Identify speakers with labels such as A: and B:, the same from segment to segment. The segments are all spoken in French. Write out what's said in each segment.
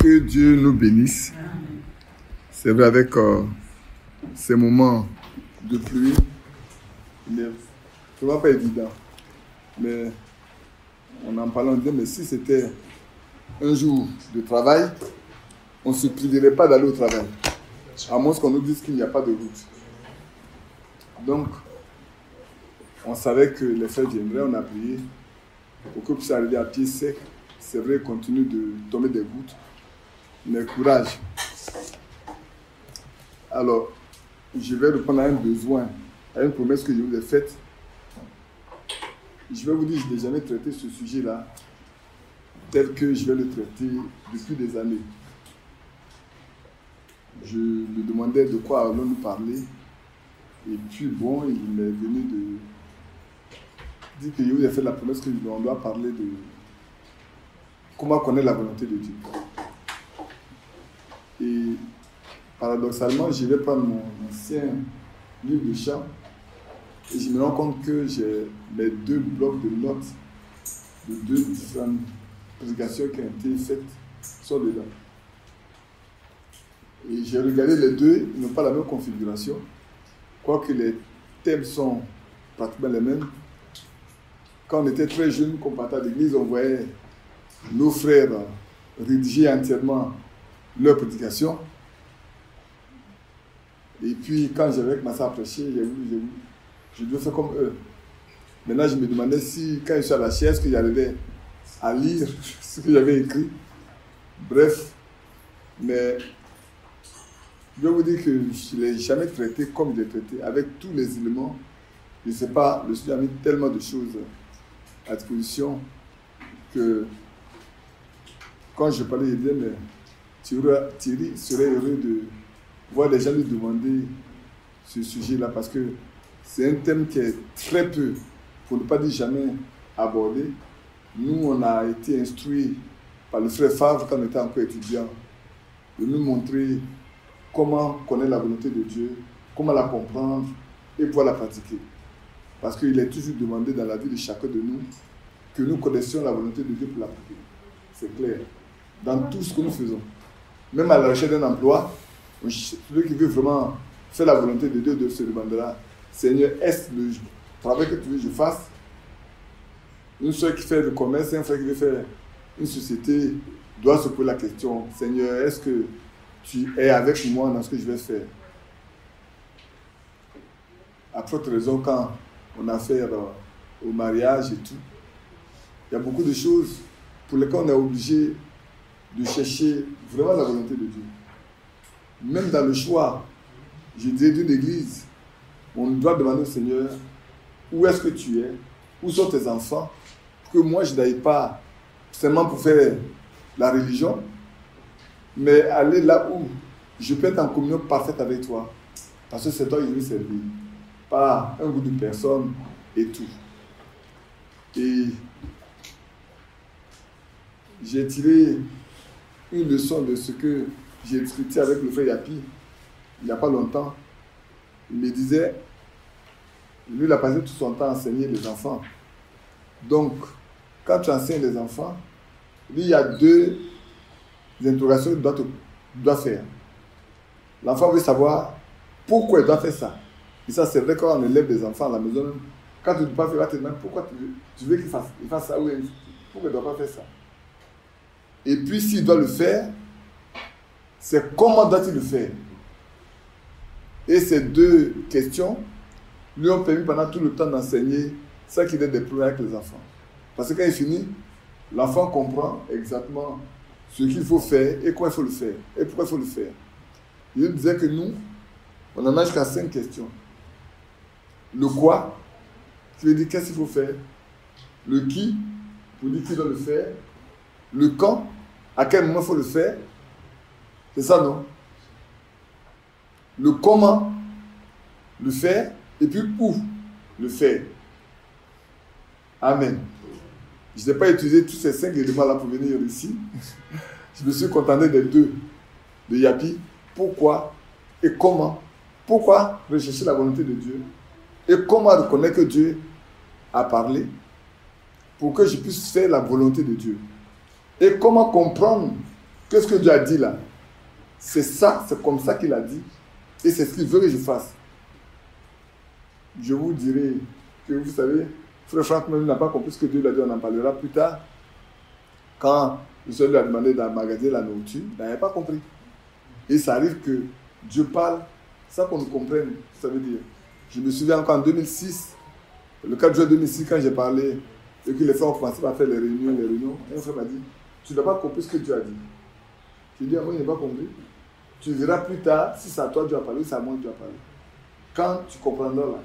A: Que Dieu nous bénisse. C'est vrai, avec ces moments de pluie, il n'est vraiment pas évident. Mais on en parlant, on disait, mais si c'était un jour de travail, on ne se priverait pas d'aller au travail. À moins qu'on nous dise qu'il n'y a pas de route. Donc, on savait que les frères viendraient, on a prié pour que puisse arriver à pied sec. C'est vrai, il continue de tomber des gouttes. Mais courage. Alors, je vais répondre à un besoin, à une promesse que je vous ai faite. Je vais vous dire, je n'ai jamais traité ce sujet-là tel que je vais le traiter depuis des années. Je lui demandais de quoi allons-nous parler. Et puis, bon, il m'est venu de dire que je vous ai fait la promesse qu'on doit parler de comment connaître la volonté de Dieu. Et paradoxalement, je vais prendre mon ancien livre de chant et je me rends compte que j'ai mes deux blocs de notes de deux différentes prédications qui ont été faites sont dedans. Et j'ai regardé les deux, ils n'ont pas la même configuration, quoique les thèmes sont pratiquement les mêmes. Quand on était très jeunes, qu'on partait à l'église, on voyait nos frères rédiger entièrement leur prédication. Et puis, quand j'avais commencé à prêcher, j'ai voulu, je devais faire comme eux. Maintenant, je me demandais si, quand je suis à la chaise, que j'arrivais à lire ce que j'avais écrit. Bref, mais je vais vous dire que je ne l'ai jamais traité comme je l'ai traité, avec tous les éléments. Je ne sais pas, le Seigneur a mis tellement de choses à disposition que quand je parlais, je disais, mais Thierry serait heureux de voir les gens lui demander ce sujet-là parce que c'est un thème qui est très peu, pour ne pas dire jamais, abordé. Nous, on a été instruits par le frère Favre quand on était encore étudiant, de nous montrer comment connaître la volonté de Dieu, comment la comprendre et pouvoir la pratiquer. Parce qu'il est toujours demandé dans la vie de chacun de nous que nous connaissions la volonté de Dieu pour la pratiquer. C'est clair. Dans tout ce que nous faisons. Même à la recherche d'un emploi, celui qui veut vraiment faire la volonté de Dieu se demandera, Seigneur, est-ce le travail que tu veux que je fasse? Une soeur qui fait le commerce, un frère qui veut faire une société, doit se poser la question, Seigneur, est-ce que tu es avec moi dans ce que je vais faire? À forte raison, quand on a affaire au mariage et tout, il y a beaucoup de choses pour lesquelles on est obligé de chercher vraiment la volonté de Dieu. Même dans le choix, je dirais, d'une église, on doit demander au Seigneur, où est-ce que tu es? Où sont tes enfants? Pour que moi, je n'aille pas seulement pour faire la religion, mais aller là où je peux être en communion parfaite avec toi. Parce que c'est toi qui veux servir. Pas un groupe de personnes et tout. Et j'ai tiré une leçon de ce que j'ai discuté avec le frère Yapi il n'y a pas longtemps. Il me disait, lui il a passé tout son temps à enseigner les enfants. Donc, quand tu enseignes les enfants, lui il y a deux interrogations qu'il doit faire. L'enfant veut savoir pourquoi il doit faire ça. Et ça c'est vrai quand on élève des enfants à la maison, quand tu ne dois pas faire, il va te demander pourquoi tu veux qu'il fasse ça ou pourquoi il ne doit pas faire ça. Et puis, s'il doit le faire, c'est comment doit-il le faire? Et ces deux questions lui ont permis pendant tout le temps d'enseigner ça qu'il a des problèmes avec les enfants. Parce que quand il finit, l'enfant comprend exactement ce qu'il faut faire et comment il faut le faire et pourquoi il faut le faire. Il disait que nous, on en a jusqu'à 5 questions. Le quoi, qui veut dire qu'est-ce qu'il faut faire. Le qui, pour dire qui doit le faire. Le quand, à quel moment il faut le faire. C'est ça, non? Le comment le faire et puis où le faire. Amen. Je n'ai pas utilisé tous ces 5 éléments-là pour venir ici. Je me suis contenté des 2 de Yapi. Pourquoi et comment? Pourquoi rechercher la volonté de Dieu? Et comment reconnaître que Dieu a parlé pour que je puisse faire la volonté de Dieu? Et comment comprendre Qu'est-ce que Dieu a dit là? C'est ça, c'est comme ça qu'il a dit. Et c'est ce qu'il veut que je fasse. Je vous dirai que, vous savez, Frère Franck même n'a pas compris ce que Dieu lui a dit, on en parlera plus tard. Quand le Seigneur lui a demandé d'emmagasiner la nourriture, il n'avait pas compris. Et ça arrive que Dieu parle, ça qu'on nous comprenne, ça veut dire. Je me souviens encore en 2006, le 4 juin 2006, quand j'ai parlé, et que les frères ont commencé à faire les réunions, un frère m'a dit, tu n'as pas compris ce que Dieu a dit. Je lui ai dit, moi je n'ai pas compris. Tu verras plus tard, si c'est à toi Dieu a parlé, c'est à moi Dieu a parlé. Quand tu comprendras là,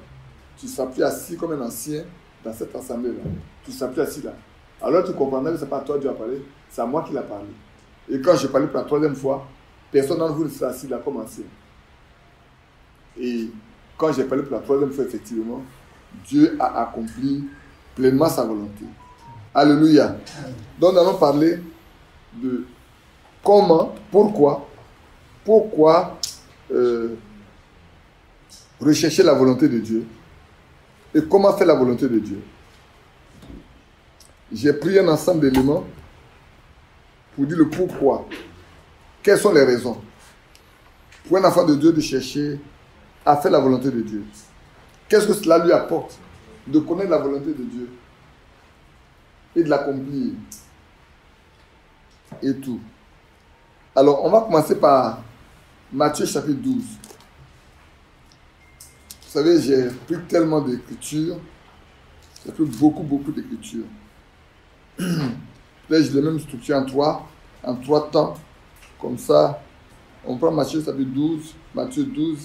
A: tu ne seras plus assis comme un ancien dans cette assemblée-là. Tu ne seras plus assis là. Alors tu comprendras que ce n'est pas à toi Dieu a parlé, c'est à moi qu'il a parlé. Et quand je parlais pour la troisième fois, personne d'entre vous ne sera assis là comme ancien. Et quand j'ai parlé pour la troisième fois, effectivement, Dieu a accompli pleinement sa volonté. Alléluia. Donc nous allons parler de comment, pourquoi rechercher la volonté de Dieu et comment faire la volonté de Dieu. J'ai pris un ensemble d'éléments pour dire le pourquoi. Quelles sont les raisons pour un enfant de Dieu de chercher à faire la volonté de Dieu? Qu'est-ce que cela lui apporte de connaître la volonté de Dieu et de l'accomplir et tout. Alors, on va commencer par Matthieu chapitre 12. Vous savez, j'ai pris tellement d'écritures, j'ai pris beaucoup d'écritures. Là, je l'ai même structuré en trois temps. Comme ça, on prend Matthieu chapitre 12, Matthieu 12,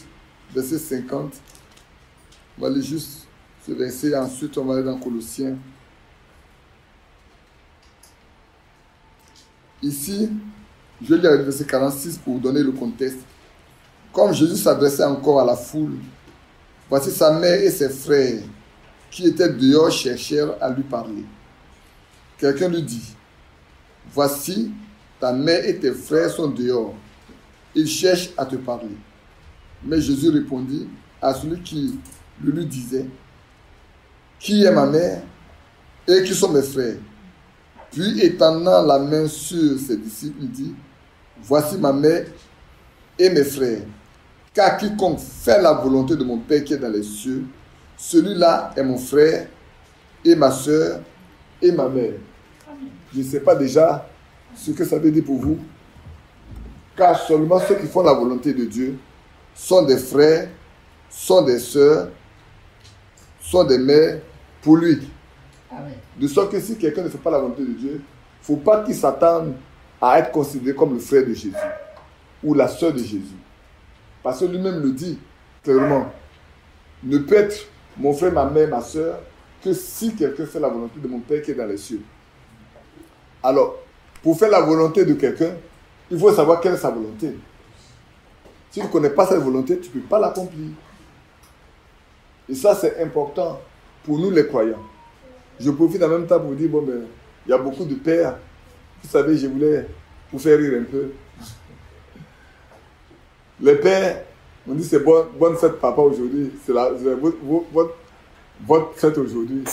A: verset 50. On va aller juste ce verset, ensuite on va aller dans Colossiens. Ici, je lis le verset 46 pour vous donner le contexte. Comme Jésus s'adressait encore à la foule, voici sa mère et ses frères qui étaient dehors cherchèrent à lui parler. Quelqu'un lui dit, voici ta mère et tes frères sont dehors. Ils cherchent à te parler. Mais Jésus répondit à celui qui lui disait, qui est ma mère et qui sont mes frères? Puis étendant la main sur ses disciples, il dit, voici ma mère et mes frères. Car quiconque fait la volonté de mon Père qui est dans les cieux, celui-là est mon frère et ma soeur et ma mère. Je ne sais pas déjà ce que ça veut dire pour vous. Car seulement ceux qui font la volonté de Dieu sont des frères, sont des sœurs, sont des mères pour lui. Amen. De sorte que si quelqu'un ne fait pas la volonté de Dieu, il ne faut pas qu'il s'attende à être considéré comme le frère de Jésus ou la sœur de Jésus. Parce que lui-même le dit clairement. Ne peut être mon frère, ma mère, ma sœur que si quelqu'un fait la volonté de mon Père qui est dans les cieux. Alors, pour faire la volonté de quelqu'un, il faut savoir quelle est sa volonté. Si tu ne connais pas cette volonté, tu ne peux pas l'accomplir. Et ça, c'est important pour nous les croyants. Je profite en même temps pour vous dire, bon, ben, il y a beaucoup de pères. Vous savez, je voulais vous faire rire un peu. Les pères, on dit c'est bonne fête papa aujourd'hui. C'est votre fête aujourd'hui.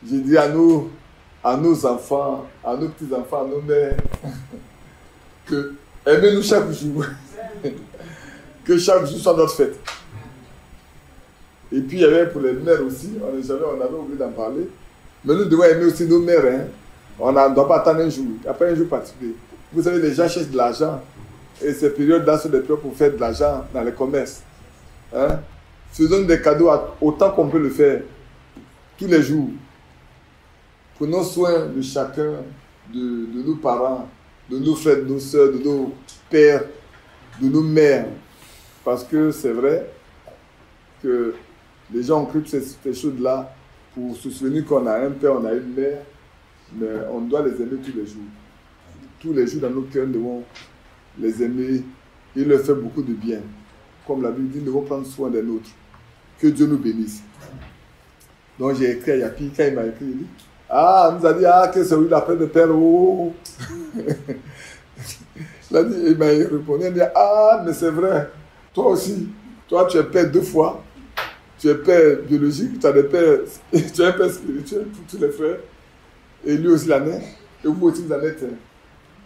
A: J'ai dit à nos enfants, à nos petits-enfants, à nos mères, que aimez-nous chaque jour. Que chaque jour soit notre fête. Et puis il y avait pour les mères aussi, on avait oublié d'en parler. Mais nous devons aimer aussi nos mères. Hein. On ne doit pas attendre un jour, après un jour particulier. Vous savez, les gens cherchent de l'argent. Et ces périodes-là sont des périodes pour faire de l'argent dans les commerces. Hein? Faisons des cadeaux autant qu'on peut le faire, tous les jours. Prenons soin de chacun, de nos parents, de nos frères, de nos soeurs, de nos pères, de nos mères. Parce que c'est vrai que les gens ont cru que ces choses-là, pour se souvenir qu'on a un père, on a une mère, mais on doit les aimer tous les jours. Tous les jours dans nos cœurs, nous devons les aimer. Il leur fait beaucoup de bien. Comme la Bible dit, nous devons prendre soin des nôtres. Que Dieu nous bénisse. Donc j'ai écrit à Yapi, quand il m'a écrit, il dit, il nous a dit, que c'est lui la peine de père, oh. Il m'a répondu, il dit, mais c'est vrai, toi aussi, toi tu es père 2 fois. Tu es père biologique, tu as un père spirituel pour tous les frères. Et lui aussi l'en est. Et vous aussi vous en êtes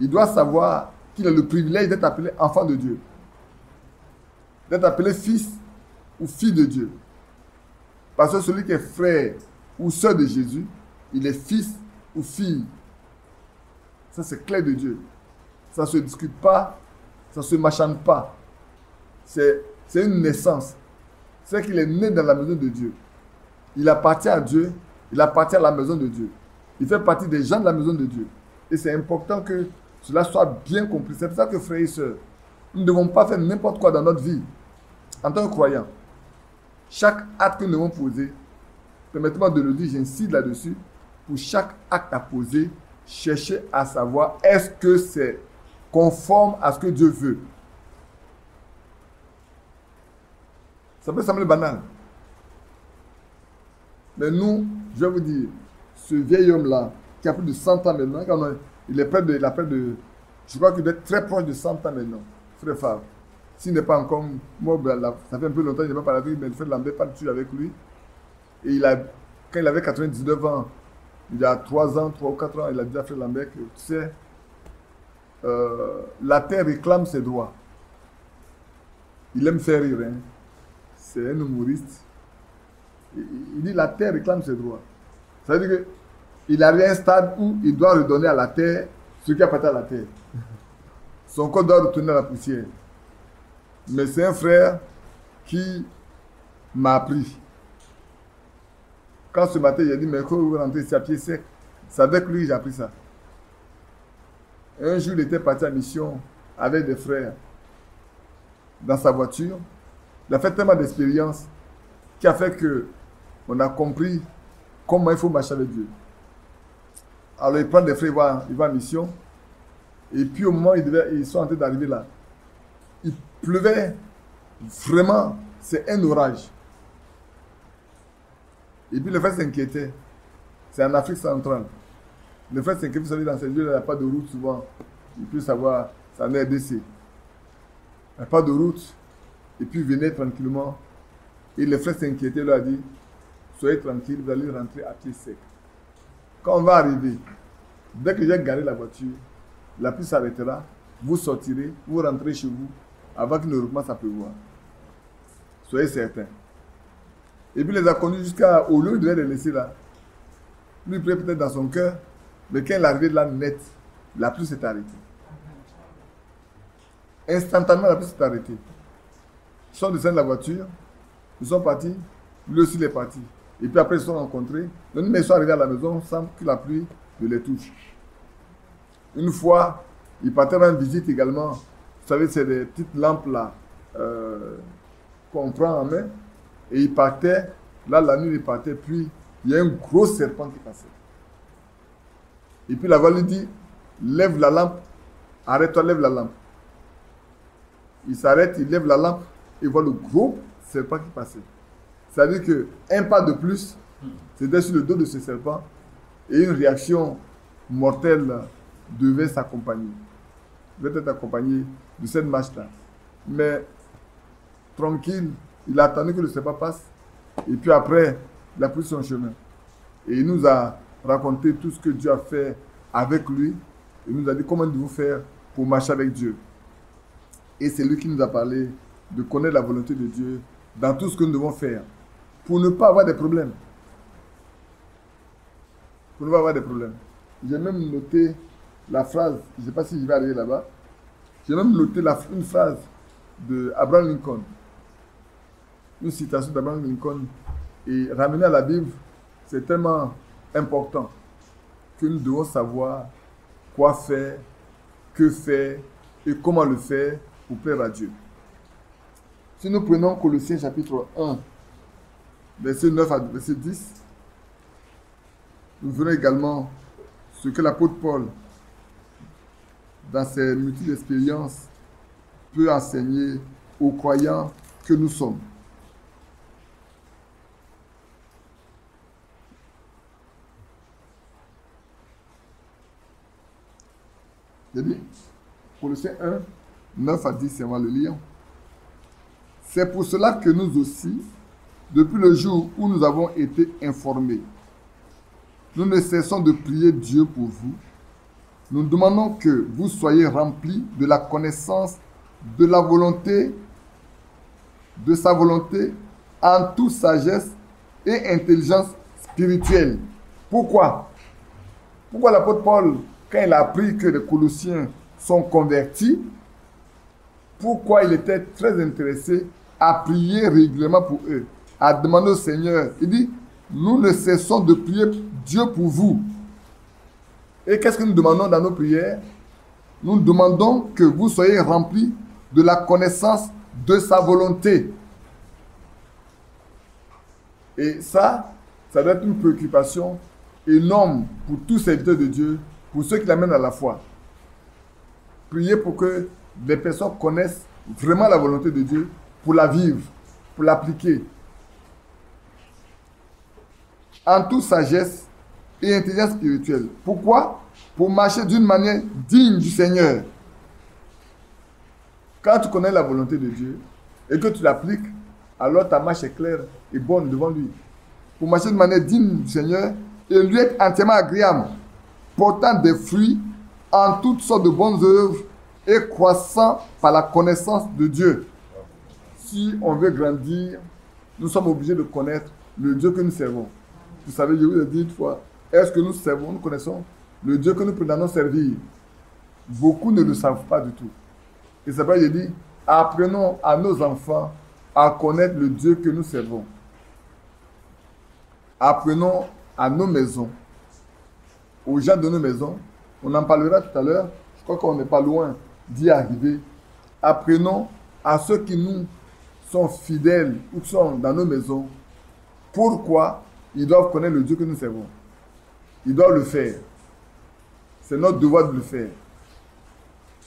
A: il doit savoir qu'il a le privilège d'être appelé enfant de Dieu. D'être appelé fils ou fille de Dieu. Parce que celui qui est frère ou sœur de Jésus, il est fils ou fille. Ça, c'est clair de Dieu. Ça ne se discute pas, ça ne se machane pas. C'est une naissance. C'est qu'il est né dans la maison de Dieu. Il appartient à Dieu, il appartient à la maison de Dieu. Il fait partie des gens de la maison de Dieu. Et c'est important que cela soit bien compris. C'est pour ça que, frères et sœurs, nous ne devons pas faire n'importe quoi dans notre vie. En tant que croyants, chaque acte que nous devons poser, permettez-moi de le dire, j'insiste là-dessus, pour chaque acte à poser, cherchez à savoir est-ce que c'est conforme à ce que Dieu veut. Ça peut sembler banal. Mais nous, je vais vous dire, ce vieil homme-là, qui a plus de 100 ans maintenant, il a près de, je crois qu'il doit être très proche de 100 ans maintenant, frère Favre. S'il n'est pas encore, moi, ça fait un peu longtemps qu'il n'est pas parlé avec lui, mais le frère Lambert parle dessus avec lui. Et quand il avait 99 ans, il y a 3 ans, 3 ou 4 ans, il a dit à frère Lambert que, tu sais, la terre réclame ses droits. Il aime faire rire, hein. C'est un humoriste. Il dit la terre réclame ses droits. Ça veut dire qu'il arrive à un stade où il doit redonner à la terre ce qui appartient à la terre. Son corps doit retourner à la poussière. Mais c'est un frère qui m'a appris. Quand ce matin, il a dit, mais quand vous rentrez ici à pied sec, c'est avec lui que j'ai appris ça. Un jour, il était parti en mission avec des frères dans sa voiture. Il a fait tellement d'expériences qui a fait qu'on a compris comment il faut marcher avec Dieu. Alors, il prend des frères, il va en mission. Et puis, au moment où ils sont en train d'arriver là, il pleuvait vraiment, c'est un orage. Et puis, le frère s'inquiétait. C'est en Afrique centrale. Le frère s'inquiétait, vous savez, dans ces lieux, il n'y a pas de route souvent. Il peut savoir, ça en est RDC. Il n'y a pas de route. Et puis, il venait tranquillement. Et le frère s'inquiétait, il lui a dit, soyez tranquille, vous allez rentrer à pied sec. Quand on va arriver, dès que j'ai garé la voiture, la pluie s'arrêtera, vous sortirez, vous rentrez chez vous, avant qu'il ne recommence à pleuvoir. Soyez certains. Et puis, il les a conduits jusqu'au lieu où il devait les laisser là. Lui, il priait peut-être dans son cœur, mais quand il est arrivé là net, la pluie s'est arrêtée. Instantanément, la pluie s'est arrêtée. Ils sont descendus de la voiture, ils sont partis, lui aussi il est parti. Et puis après, ils se sont rencontrés. Mais ils sont arrivés à la maison sans que la pluie ne les touche. Une fois, ils partaient en visite également. Vous savez, c'est des petites lampes là qu'on prend en main. Et ils partaient, là la nuit ils partaient, puis il y a un gros serpent qui passait. Et puis la voix lui dit, lève la lampe, arrête-toi, lève la lampe. Il s'arrête, il lève la lampe et voit le gros serpent qui passait. C'est-à-dire qu'un pas de plus, c'était sur le dos de ce serpent et une réaction mortelle devait s'accompagner. Devait être accompagnée de cette marche-là. Mais tranquille, il a attendu que le serpent passe et puis après, il a pris son chemin. Et il nous a raconté tout ce que Dieu a fait avec lui. Il nous a dit comment devons-nous faire pour marcher avec Dieu. Et c'est lui qui nous a parlé de connaître la volonté de Dieu dans tout ce que nous devons faire pour ne pas avoir des problèmes. Pour ne pas avoir des problèmes. J'ai même noté la phrase, je ne sais pas si je vais arriver là-bas, j'ai même noté une phrase d'Abraham Lincoln. Une citation d'Abraham Lincoln. Et ramener à la Bible, c'est tellement important que nous devons savoir quoi faire, que faire et comment le faire pour plaire à Dieu. Si nous prenons Colossiens chapitre 1, verset 9 à verset 10, nous verrons également ce que l'apôtre Paul, dans ses multiples expériences, peut enseigner aux croyants que nous sommes. J'ai dit, Colossiens 1, 9 à 10, on va le lire. C'est pour cela que nous aussi, depuis le jour où nous avons été informés, nous ne cessons de prier Dieu pour vous nous demandons que vous soyez remplis de la connaissance de la volonté, de sa volonté, en toute sagesse et intelligence spirituelle. Pourquoi? Pourquoi l'apôtre Paul, quand il a appris que les Colossiens sont convertis, pourquoi il était très intéressé à prier régulièrement pour eux, à demander au Seigneur? Il dit, nous ne cessons de prier Dieu pour vous. Et qu'est-ce que nous demandons dans nos prières? Nous demandons que vous soyez remplis de la connaissance de sa volonté. Et ça doit être une préoccupation énorme pour tous ces serviteurs de Dieu, pour ceux qui l'amènent à la foi. Priez pour que les personnes connaissent vraiment la volonté de Dieu, pour la vivre, pour l'appliquer. En toute sagesse et intelligence spirituelle. Pourquoi? Pour marcher d'une manière digne du Seigneur. Quand tu connais la volonté de Dieu et que tu l'appliques, alors ta marche est claire et bonne devant lui. Pour marcher d'une manière digne du Seigneur et lui être entièrement agréable, portant des fruits en toutes sortes de bonnes œuvres et croissant par la connaissance de Dieu. Si on veut grandir, nous sommes obligés de connaître le Dieu que nous servons. Vous savez, je vous ai dit une fois, est-ce que nous servons, nous connaissons le Dieu que nous prétendons servir? Beaucoup ne le savent pas du tout. Et c'est pourquoi je dis, apprenons à nos enfants à connaître le Dieu que nous servons. Apprenons à nos maisons, aux gens de nos maisons, on en parlera tout à l'heure, je crois qu'on n'est pas loin d'y arriver. Apprenons à ceux qui nous sont fidèles ou qui sont dans nos maisons, pourquoi ils doivent connaître le Dieu que nous servons. Ils doivent le faire. C'est notre devoir de le faire.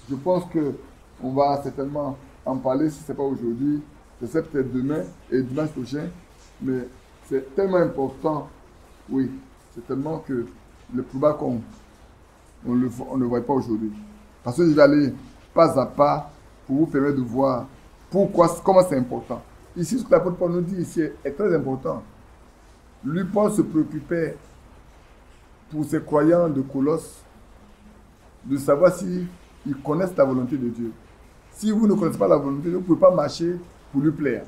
A: Je pense qu'on va certainement en parler, si ce n'est pas aujourd'hui, c'est peut-être demain et dimanche prochain, mais c'est tellement important, oui, c'est tellement que le probable qu'on ne le voit pas aujourd'hui. Parce que je vais aller pas à pas pour vous permettre de voir comment c'est important. Ici, ce que l'apôtre Paul nous dit ici est très important. Lui, Paul se préoccupait pour ses croyants de Colosse de savoir s'ils connaissent la volonté de Dieu. Si vous ne connaissez pas la volonté de Dieu, vous ne pouvez pas marcher pour lui plaire.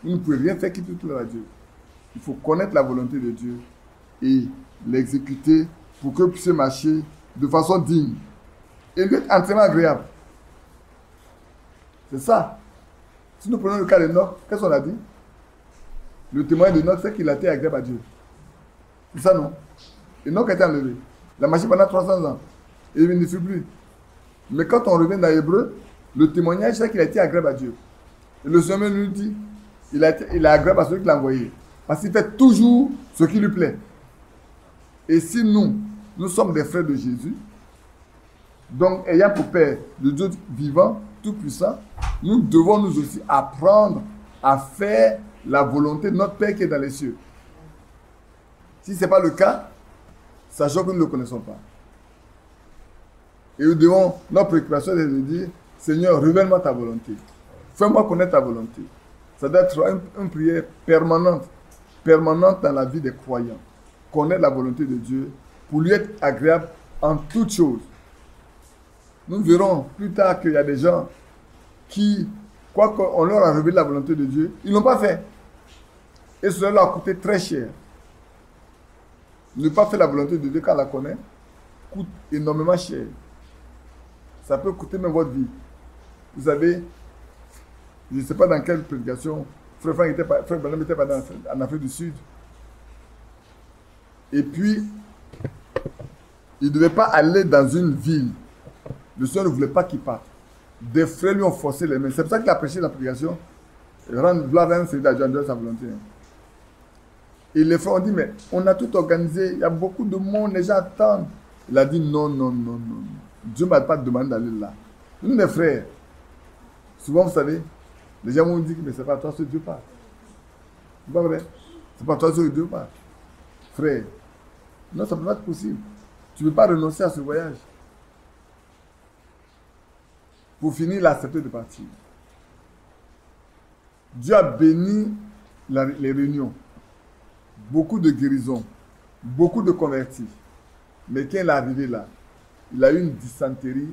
A: Vous ne pouvez rien faire qui tout à Dieu. Il faut connaître la volonté de Dieu et l'exécuter pour que vous puissiez marcher de façon digne et lui être entièrement agréable. C'est ça. Si nous prenons le cas d'Enoch, qu'est-ce qu'on a dit? Le témoin d'Enoch, c'est qu'il a été agréable à Dieu. C'est ça, non? Enoch a été enlevé. Il a marché pendant 300 ans. Et il ne fut plus. Mais quand on revient dans l'Hébreu, le témoignage, c'est qu'il a été agréable à Dieu. Et le Seigneur nous dit, il est agréable à celui qui l'a envoyé. Parce qu'il fait toujours ce qui lui plaît. Et si nous sommes des frères de Jésus, donc ayant pour Père le Dieu vivant, tout-puissant, nous devons nous aussi apprendre à faire la volonté de notre Père qui est dans les cieux. Si ce n'est pas le cas, sachant que nous ne le connaissons pas. Et nous devons, notre préoccupation est de dire, Seigneur, révèle-moi ta volonté. Fais-moi connaître ta volonté. Ça doit être une prière permanente dans la vie des croyants. Connaître la volonté de Dieu pour lui être agréable en toutes choses. Nous verrons plus tard qu'il y a des gens qui, quoi qu'on leur a révélé la volonté de Dieu, ils ne l'ont pas fait. Et cela leur a coûté très cher. Ne pas faire la volonté de Dieu quand on la connaît coûte énormément cher. Ça peut coûter même votre vie. Vous savez, je ne sais pas dans quelle prédication, Frère Branham était en Afrique du Sud. Et puis, il ne devait pas aller dans une ville. Le Seigneur ne voulait pas qu'il parte. Des frères lui ont forcé les mains. C'est pour ça qu'il a prêché la prédication. Vouloir rendre service à Dieu, sa volonté. Et les frères ont dit, mais on a tout organisé. Il y a beaucoup de monde, les gens attendent. Il a dit, non. Dieu ne m'a pas demandé d'aller là. Nous, les frères, souvent, vous savez, les gens vont dire, mais c'est pas toi ce Dieu part. C'est pas vrai. C'est pas toi ce Dieu part. Frère, non, ça ne peut pas être possible. Tu ne peux pas renoncer à ce voyage. Pour finir, il a accepté de partir. Dieu a béni les réunions. Beaucoup de guérisons. Beaucoup de convertis. Mais quand il est arrivé là, il a eu une dysenterie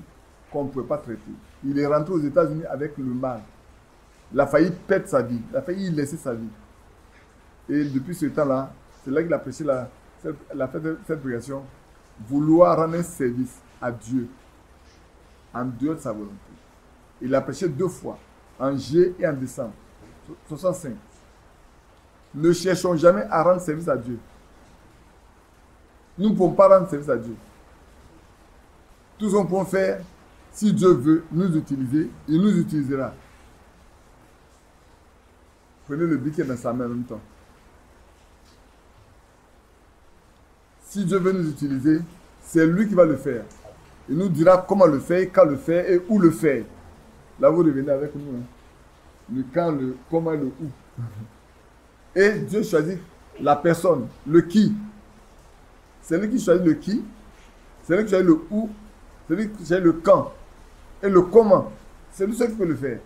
A: qu'on ne pouvait pas traiter. Il est rentré aux États-Unis avec le mal. Il a failli perdre sa vie. Il a failli y laisser sa vie. Et depuis ce temps-là, c'est là qu'il a prêché cette prédication. Vouloir rendre un service à Dieu en dehors de sa volonté. Il a prêché 2 fois, en juillet et en décembre 65. Ne cherchons jamais à rendre service à Dieu. Nous ne pouvons pas rendre service à Dieu. Tout ce qu'on peut faire, si Dieu veut nous utiliser, il nous utilisera. Prenez le briquet dans sa main en même temps. Si Dieu veut nous utiliser, c'est lui qui va le faire. Il nous dira comment le faire, quand le faire et où le faire. Là, vous revenez avec nous. Hein. Le quand, le comment et le où. Et Dieu choisit la personne, le qui. C'est lui qui choisit le qui, c'est lui qui choisit le où, c'est lui qui choisit le quand et le comment. C'est lui seul qui peut le faire.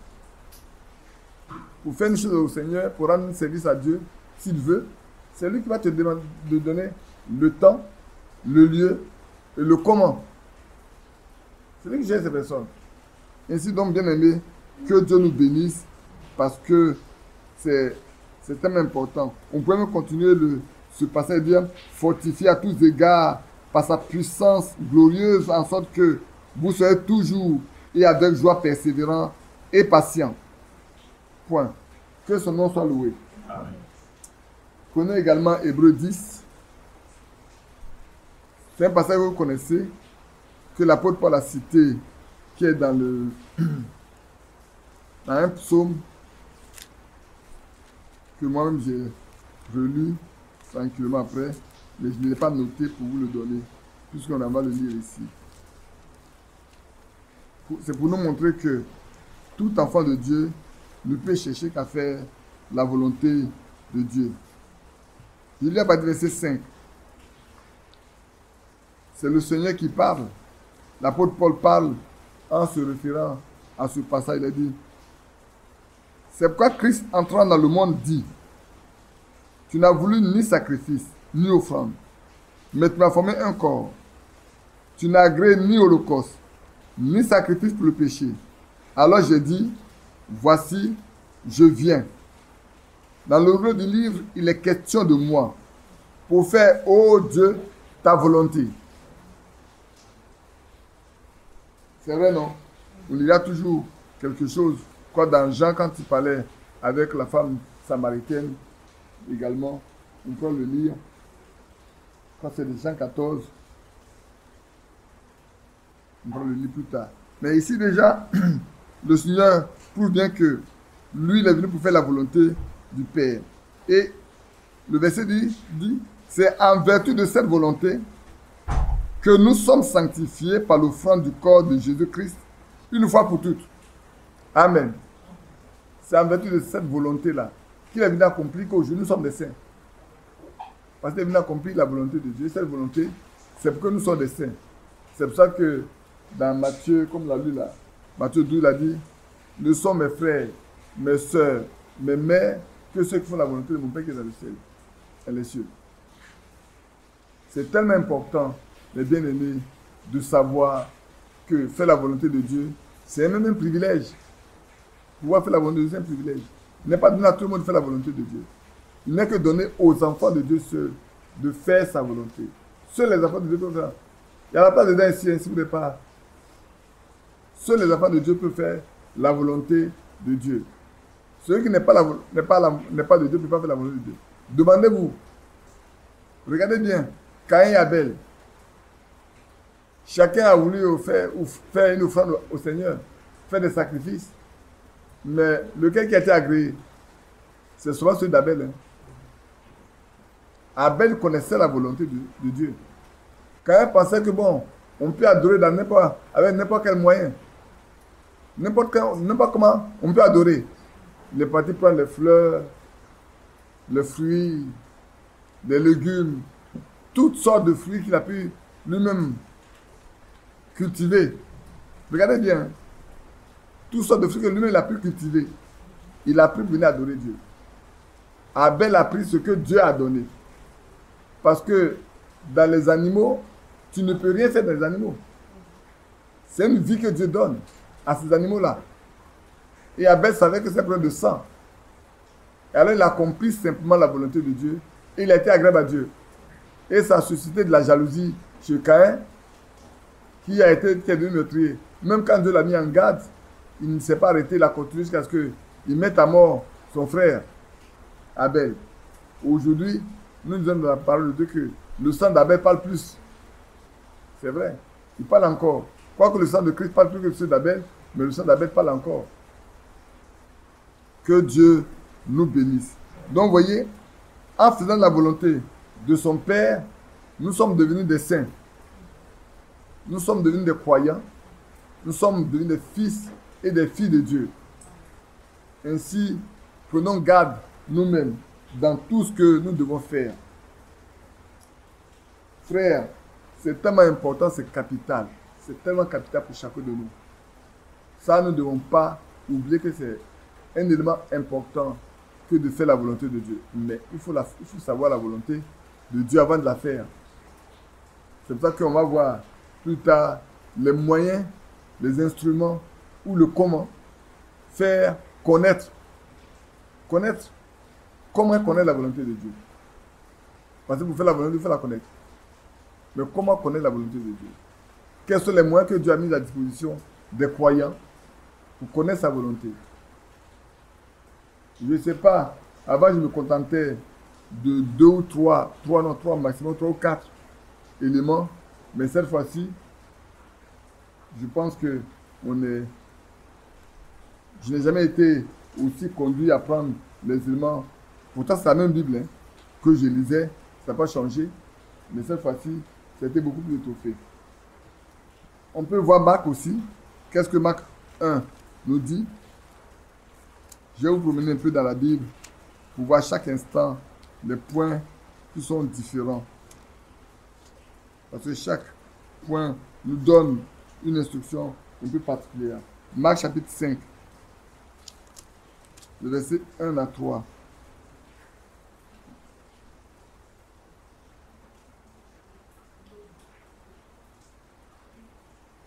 A: Pour faire une chose au Seigneur, pour rendre un service à Dieu, s'il veut, c'est lui qui va te demander de donner le temps, le lieu et le comment. C'est lui qui gère ces personnes. Ainsi donc, bien aimé, que Dieu nous bénisse parce que c'est tellement important. On peut même continuer ce passage et dire fortifié à tous égards par sa puissance glorieuse, en sorte que vous serez toujours et avec joie persévérant et patient. Point. Que son nom soit loué. Amen. Prenez également Hébreux 10. C'est un passage que vous connaissez, que l'apôtre Paul a cité, qui est dans un psaume que moi-même j'ai relu tranquillement après, mais je ne l'ai pas noté pour vous le donner, puisqu'on va le lire ici. C'est pour nous montrer que tout enfant de Dieu ne peut chercher qu'à faire la volonté de Dieu. Il y a pas de verset 5. C'est le Seigneur qui parle. L'apôtre Paul parle en se référant à ce passage. Il a dit, c'est pourquoi Christ entrant dans le monde dit, tu n'as voulu ni sacrifice, ni offrande, mais tu m'as formé un corps. Tu n'as agréé ni holocauste, ni sacrifice pour le péché. Alors j'ai dit, voici, je viens. Dans le rôle du livre, il est question de moi, pour faire, ô Dieu, ta volonté. C'est vrai, non? On lira toujours quelque chose, quoi dans Jean, quand il parlait avec la femme samaritaine, également, on peut le lire, quand c'est de Jean 14, on va le lire plus tard. Mais ici déjà, le Seigneur prouve bien que lui, il est venu pour faire la volonté du Père. Et le verset dit c'est en vertu de cette volonté que nous sommes sanctifiés par l'offrande du corps de Jésus-Christ, une fois pour toutes. Amen. C'est en vertu de cette volonté-là qu'il est venu accomplir qu'aujourd'hui nous sommes des saints. Parce qu'il est venu accomplir la volonté de Dieu. Cette volonté, c'est pour que nous sommes des saints. C'est pour ça que dans Matthieu, comme l'a lu là, Matthieu 12, il a dit, ne sont mes frères, mes soeurs, mes mères, que ceux qui font la volonté de mon Père qui est dans le ciel et les cieux. C'est tellement important, les bien-aimés, de savoir que faire la volonté de Dieu, c'est même un privilège. Pouvoir faire la volonté de Dieu, c'est un privilège. Il n'est pas donné à tout le monde de faire la volonté de Dieu. Il n'est que donné aux enfants de Dieu seuls de faire sa volonté. Seuls les enfants de Dieu peuvent faire. Il n'y a pas dedans ici, ainsi vous ne pas. Seuls les enfants de Dieu peuvent faire la volonté de Dieu. Celui qui n'est pas de Dieu ne peut pas faire la volonté de Dieu. Demandez-vous. Regardez bien. Caïn et Abel. Chacun a voulu faire une offrande au Seigneur, faire des sacrifices. Mais lequel qui a été agréé? C'est souvent celui d'Abel. Hein. Abel connaissait la volonté de Dieu. Caïn pensait que bon, on peut adorer avec n'importe quel moyen. N'importe comment on peut adorer. Il est parti prendre les fleurs, les fruits, des légumes, toutes sortes de fruits qu'il a pu lui-même cultiver. Regardez bien. Toutes sortes de fruits que lui-même a pu cultiver. Il a pu venir adorer Dieu. Abel a pris ce que Dieu a donné. Parce que dans les animaux, tu ne peux rien faire dans les animaux. C'est une vie que Dieu donne à ces animaux-là. Et Abel savait que c'est un problème de sang. Et alors il a accompli simplement la volonté de Dieu. Et il a été agréable à Dieu. Et ça a suscité de la jalousie chez Caïn, qui est devenu meurtrier. Même quand Dieu l'a mis en garde, il ne s'est pas arrêté, il a continué jusqu'à ce qu'il mette à mort son frère, Abel. Aujourd'hui, nous disons dans la parole de Dieu que le sang d'Abel parle plus. C'est vrai, il parle encore. Quoique le sang de Christ parle plus que le sang d'Abel, mais le sang d'Abel parle encore. Que Dieu nous bénisse. Donc, vous voyez, en faisant la volonté de son Père, nous sommes devenus des saints. Nous sommes devenus des croyants. Nous sommes devenus des fils et des filles de Dieu. Ainsi, prenons garde nous-mêmes dans tout ce que nous devons faire. Frères, c'est tellement important, c'est capital. C'est tellement capital pour chacun de nous. Ça, nous ne devons pas oublier que c'est un élément important que de faire la volonté de Dieu. Mais il faut savoir la volonté de Dieu avant de la faire. C'est pour ça qu'on va voir plus tard les moyens, les instruments ou le comment faire connaître. Connaître. Comment connaître la volonté de Dieu? Parce que pour faire la volonté, il faut la connaître. Mais comment connaître la volonté de Dieu? Quels sont les moyens que Dieu a mis à disposition des croyants pour connaître sa volonté? Je ne sais pas. Avant, je me contentais de 2 ou 3, maximum 3 ou 4 éléments. Mais cette fois-ci, je pense que je n'ai jamais été aussi conduit à prendre les éléments. Pourtant, c'est la même Bible que je lisais. Ça n'a pas changé. Mais cette fois-ci, c'était beaucoup plus étoffé. On peut voir Marc aussi. Qu'est-ce que Marc 1 nous dit? Je vais vous promener un peu dans la Bible pour voir chaque instant les points qui sont différents. Parce que chaque point nous donne une instruction un peu particulière. Marc chapitre 5, le verset 1 à 3.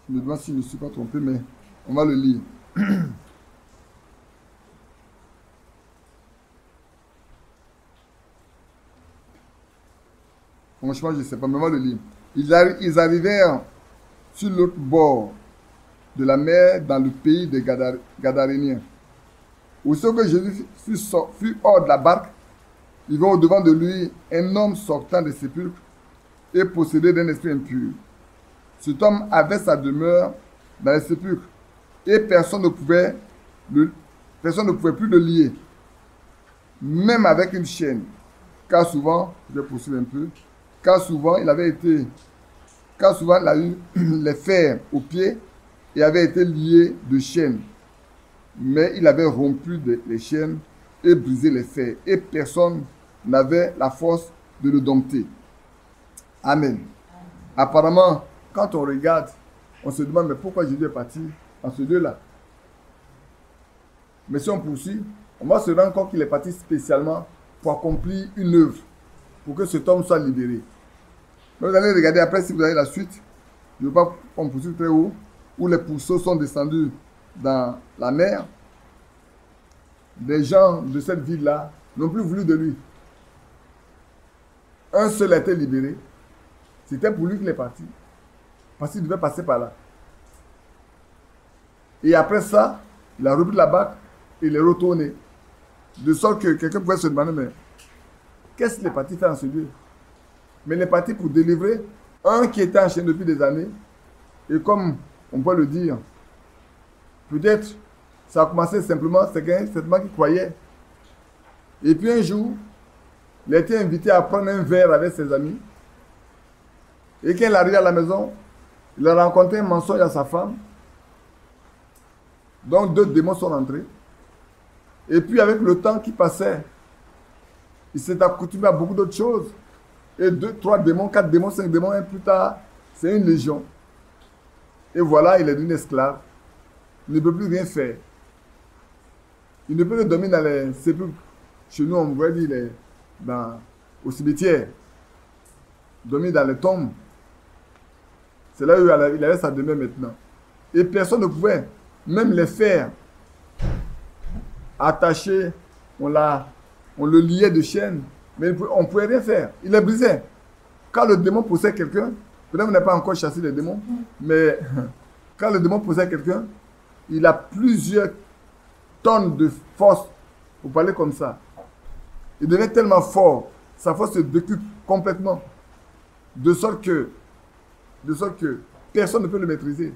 A: Je me demande si je ne suis pas trompé, mais on va le lire. Franchement, je ne sais pas, mais on va le lire. Ils arrivèrent sur l'autre bord de la mer dans le pays des Gadaréniens. Aussitôt que Jésus fut hors de la barque, il vint au-devant de lui un homme sortant des sépulcres et possédé d'un esprit impur. Cet homme avait sa demeure dans les sépulcres et personne ne pouvait plus le lier, même avec une chaîne. Car souvent, je vais poursuivre un peu, car souvent il a eu les fers aux pieds et avait été lié de chaînes. Mais il avait rompu les chaînes et brisé les fers, et personne n'avait la force de le dompter. Amen. Apparemment, quand on regarde, on se demande mais pourquoi Jésus est parti en ce lieu-là. Mais si on poursuit, on va se rendre compte qu'il est parti spécialement pour accomplir une œuvre, pour que cet homme soit libéré. Mais vous allez regarder après, si vous avez la suite, je ne veux pas qu'on poursuive très haut, où les pourceaux sont descendus dans la mer. Les gens de cette ville-là n'ont plus voulu de lui. Un seul a été libéré. C'était pour lui qu'il est parti. Parce qu'il devait passer par là. Et après ça, il a repris la barque et il est retourné. De sorte que quelqu'un pouvait se demander, mais qu'est-ce qu'il est parti faire en ce lieu? Mais il est parti pour délivrer un qui était enchaîné depuis des années. Et comme on peut le dire, peut-être ça a commencé simplement, c'est quelqu'un qui croyait. Et puis un jour, il a été invité à prendre un verre avec ses amis. Et quand il arrive à la maison, il a rencontré un mensonge à sa femme. Donc 2 démons sont entrés. Et puis avec le temps qui passait, il s'est accoutumé à beaucoup d'autres choses. Et 2, 3 démons, 4 démons, 5 démons, et plus tard, c'est une légion. Et voilà, il est devenu esclave. Il ne peut plus rien faire. Il ne peut plus dormir dans les sépulcres. Chez nous, on pourrait dire au cimetière. Dormir dans les tombes. C'est là où il avait sa demeure maintenant. Et personne ne pouvait même les faire attacher. On le liait de chaînes, mais on ne pouvait rien faire. Il les brisait. Quand le démon poussait quelqu'un, peut-être qu'on n'a pas encore chassé les démons, mais quand le démon poussait quelqu'un, il a plusieurs tonnes de force pour parler comme ça. Il devient tellement fort, sa force se décuple complètement, de sorte que personne ne peut le maîtriser.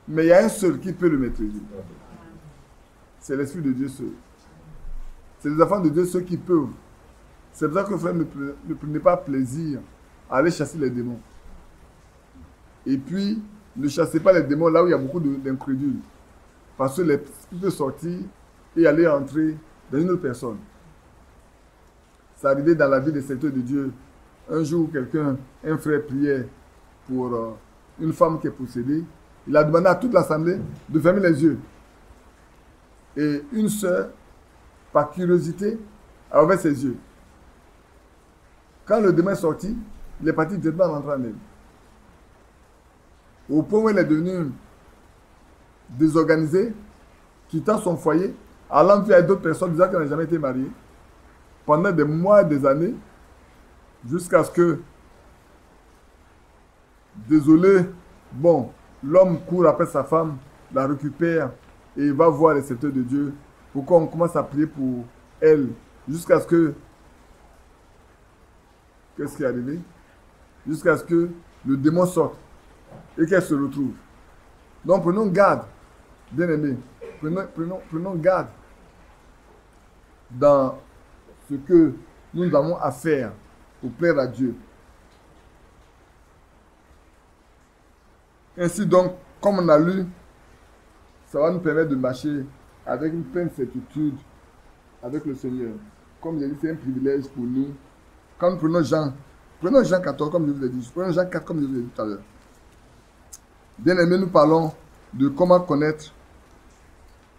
A: Mais il y a un seul qui peut le maîtriser. C'est l'Esprit de Dieu seul. C'est les enfants de Dieu ceux qui peuvent. C'est pour ça que frère ne prenez pas plaisir à aller chasser les démons. Et puis, ne chassez pas les démons là où il y a beaucoup d'incrédules. Parce que l'esprit peut sortir et aller entrer dans une autre personne. C'est arrivé dans la vie des serviteurs de Dieu. Un jour, un frère priait pour une femme qui est possédée. Il a demandé à toute l'assemblée de fermer les yeux. Et une sœur, par curiosité, a ouvert ses yeux. Quand le démon est sorti, il est parti directement rentrer en elle. Au point où elle est devenue désorganisée, quittant son foyer, allant vivre avec d'autres personnes, disant qu'elle n'a jamais été mariée, pendant des mois et des années, jusqu'à ce que, désolé, l'homme court après sa femme, la récupère et va voir les serviteurs de Dieu pour qu'on commence à prier pour elle, jusqu'à ce que, qu'est-ce qui est arrivé? Jusqu'à ce que le démon sorte et qu'elle se retrouve. Donc prenons garde, bien aimés, prenons garde dans ce que nous avons à faire pour plaire à Dieu. Ainsi donc, comme on a lu, ça va nous permettre de marcher avec une pleine certitude avec le Seigneur. Comme j'ai dit, c'est un privilège pour nous. Quand nous prenons Jean 14, comme je vous ai dit, prenons Jean 4, comme je vous ai dit tout à l'heure. Bien aimé, nous parlons de comment connaître,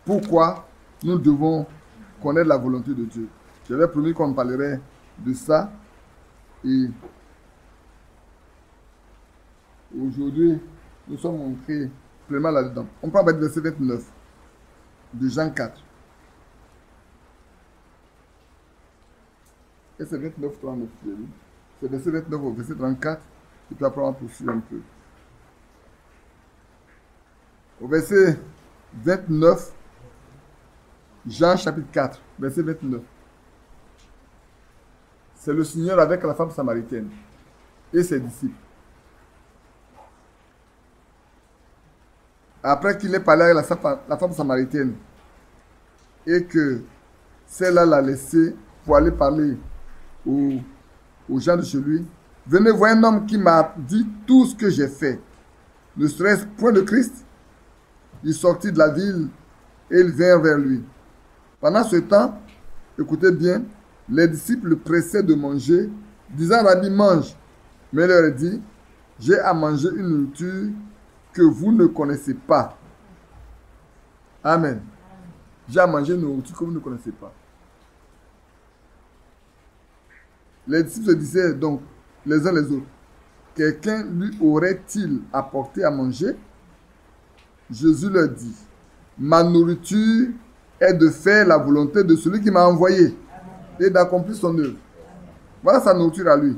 A: pourquoi nous devons connaître la volonté de Dieu. J'avais promis qu'on parlerait de ça. Et aujourd'hui, nous sommes entrés pleinement là-dedans. On prend le verset 29 de Jean 4. Et c'est 29, 39. C'est verset 29 au verset 34. Et puis après, on va poursuivre un peu. Au verset 29, Jean chapitre 4, verset 29. C'est le Seigneur avec la femme samaritaine et ses disciples. Après qu'il ait parlé avec la femme samaritaine et que celle-là l'a laissé pour aller parler aux gens de chez lui, venez voir un homme qui m'a dit tout ce que j'ai fait. Ne serait-ce point le Christ? Il sortit de la ville et il vint vers lui. Pendant ce temps, écoutez bien, les disciples le pressaient de manger, disant, Rabbi, mange. Mais il leur dit, j'ai à manger une nourriture que vous ne connaissez pas. Amen. J'ai à manger une nourriture que vous ne connaissez pas. Les disciples se disaient donc les uns les autres, quelqu'un lui aurait-il apporté à manger? Jésus leur dit, ma nourriture est de faire la volonté de celui qui m'a envoyé et d'accomplir son œuvre. Voilà sa nourriture à lui.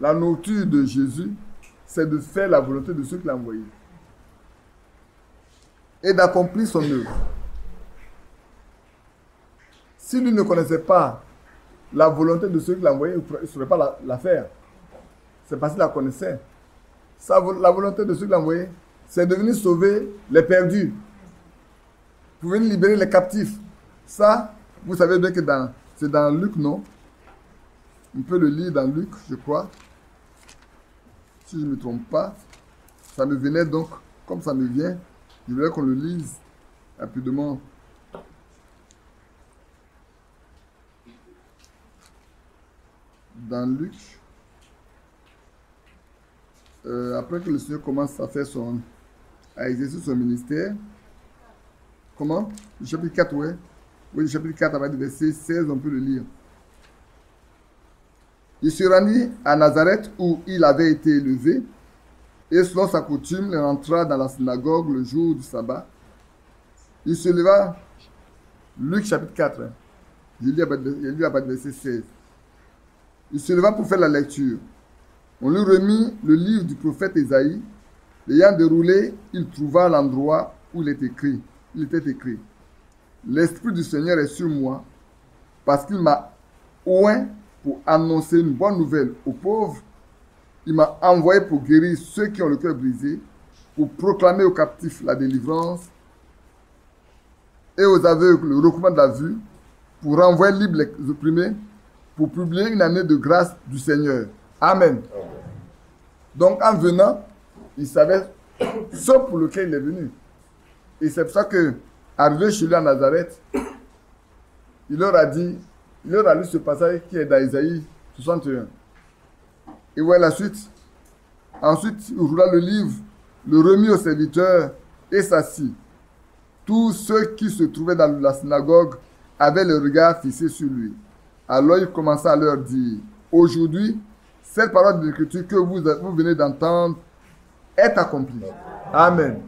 A: La nourriture de Jésus, c'est de faire la volonté de celui qui l'a envoyé et d'accomplir son œuvre. Si lui ne connaissait pas la volonté de celui qui l'a envoyé, il ne saurait pas la faire. C'est parce qu'il la connaissait. La volonté de celui qui l'a envoyé, c'est de venir sauver les perdus, pour venir libérer les captifs. Ça, vous savez bien que c'est dans Luc, non? On peut le lire dans Luc, je crois. Si je ne me trompe pas, ça me venait donc, comme ça me vient, je voulais qu'on le lise rapidement. Dans Luc, après que le Seigneur commence à faire à exercer son ministère, comment? Le chapitre 4, ouais. Oui, le chapitre 4, avec le verset 16, on peut le lire. Il se rendit à Nazareth où il avait été élevé, et selon sa coutume, il entra dans la synagogue le jour du sabbat. Il se leva, Luc chapitre 4, je lis à partir du verset 16. Il se leva pour faire la lecture. On lui remit le livre du prophète Ésaïe. L'ayant déroulé, il trouva l'endroit où il était écrit. L'Esprit du Seigneur est sur moi, parce qu'il m'a oint pour annoncer une bonne nouvelle aux pauvres. Il m'a envoyé pour guérir ceux qui ont le cœur brisé, pour proclamer aux captifs la délivrance et aux aveugles le recouvrement de la vue, pour renvoyer libres les opprimés, pour publier une année de grâce du Seigneur. Amen. Donc en venant, il savait ce pour lequel il est venu. Et c'est pour ça que, arrivé chez lui à Nazareth, il leur a lu ce passage qui est dans Isaïe 61. Et voilà la suite. Ensuite, il roula le livre, le remit au serviteur et s'assit. Tous ceux qui se trouvaient dans la synagogue avaient le regard fixé sur lui. Alors il commença à leur dire, aujourd'hui, cette parole de l'Écriture que vous venez d'entendre est accomplie. Amen.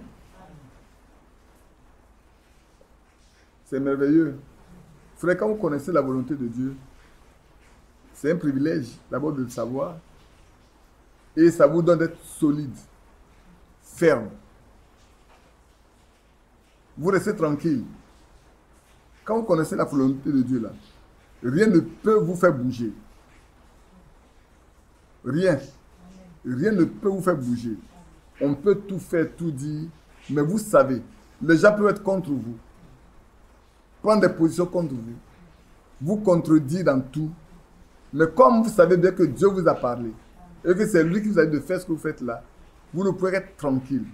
A: C'est merveilleux. Frère, quand vous connaissez la volonté de Dieu, c'est un privilège d'abord de le savoir. Et ça vous donne d'être solide, ferme. Vous restez tranquille. Quand vous connaissez la volonté de Dieu, là, rien ne peut vous faire bouger. Rien. Rien ne peut vous faire bouger. On peut tout faire, tout dire, mais vous savez, les gens peuvent être contre vous, prendre des positions contre vous, vous contredire dans tout. Mais comme vous savez bien que Dieu vous a parlé, et que c'est lui qui vous a dit de faire ce que vous faites là, vous ne pouvez être tranquille.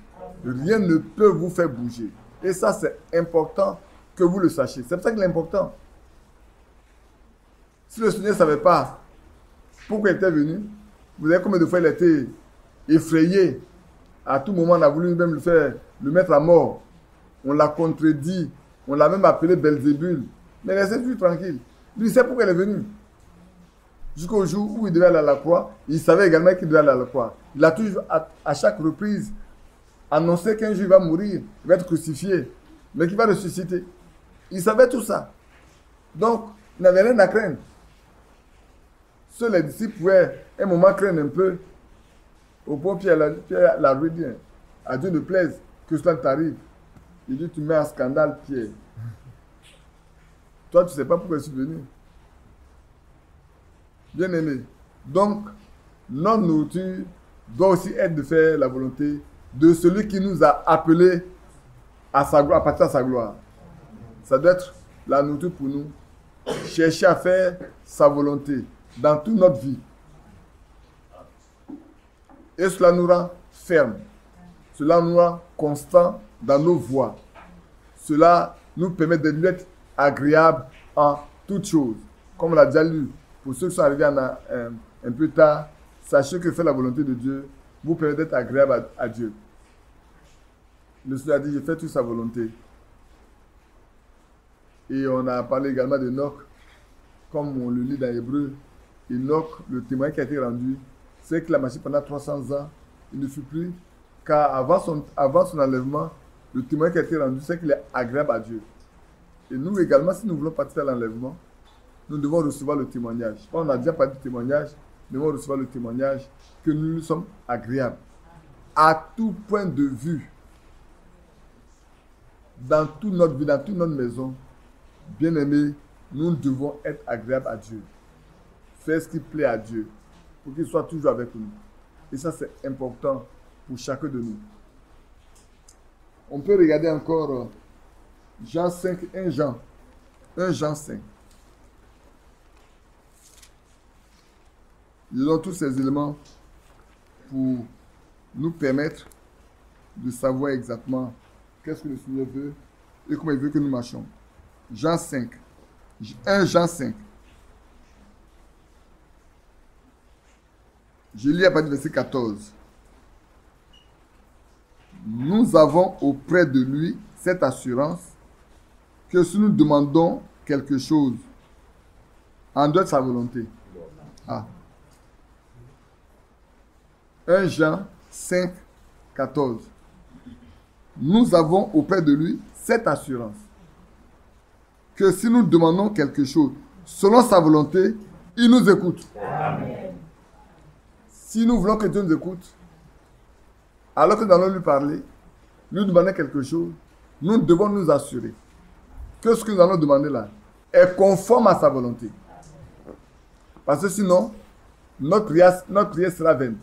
A: Rien ne peut vous faire bouger. Et ça, c'est important que vous le sachiez. C'est pour ça qu'il est important. Si le Seigneur ne savait pas pourquoi il était venu, vous savez combien de fois il a été effrayé. À tout moment, on a voulu même le mettre à mort. On l'a contredit. On l'a même appelé Belzébul. Mais laissez-lui tranquille. Lui, il sait pourquoi il est venu. Jusqu'au jour où il devait aller à la croix, il savait également qu'il devait aller à la croix. Il a toujours, à chaque reprise, annoncé qu'un jour il va mourir, il va être crucifié, mais qu'il va ressusciter. Il savait tout ça. Donc, il n'avait rien à craindre. Seuls les disciples pouvaient, un moment, craindre un peu. Au point, Pierre l'a dit, à Dieu ne plaise que cela t'arrive. Il dit, tu mets un scandale, Pierre. Toi, tu ne sais pas pourquoi je suis venu. Bien aimé. Donc, notre nourriture doit aussi être de faire la volonté de celui qui nous a appelés à partir de sa gloire. Ça doit être la nourriture pour nous. Chercher à faire sa volonté dans toute notre vie. Et cela nous rend fermes. Cela nous rend constants dans nos voies. Cela nous permet d'être agréables en toutes choses. Comme on l'a déjà lu. Pour ceux qui sont arrivés un peu tard, sachez que faire la volonté de Dieu vous permet d'être agréable à Dieu. Le Seigneur a dit, je fais toute sa volonté. Et on a parlé également d'Enoch, comme on le lit dans Hébreu. Enoch, le témoin qui a été rendu, c'est qu'il a marché pendant 300 ans. Il ne fut plus, car avant son enlèvement, le témoin qui a été rendu, c'est qu'il est agréable à Dieu. Et nous également, si nous voulons participer à l'enlèvement, nous devons recevoir le témoignage. On a déjà parlé du témoignage, nous devons recevoir le témoignage que nous sommes agréables. À tout point de vue, dans toute notre vie, dans toute notre maison, bien aimés, nous devons être agréables à Dieu. Faire ce qui plaît à Dieu, pour qu'il soit toujours avec nous. Et ça, c'est important pour chacun de nous. On peut regarder encore Jean 5, 1 Jean 5. Lisons tous ces éléments pour nous permettre de savoir exactement qu'est-ce que le Seigneur veut et comment il veut que nous marchions. Jean 5. 1 Jean 5. Je lis à partir du verset 14. Nous avons auprès de lui cette assurance que si nous demandons quelque chose en dehors de sa volonté, 1 Jean 5, 14. Nous avons auprès de lui cette assurance que si nous demandons quelque chose selon sa volonté, il nous écoute. Amen. Si nous voulons que Dieu nous écoute, alors que nous allons lui parler, lui demander quelque chose, nous devons nous assurer que ce que nous allons demander là est conforme à sa volonté. Parce que sinon, notre prière sera vaine.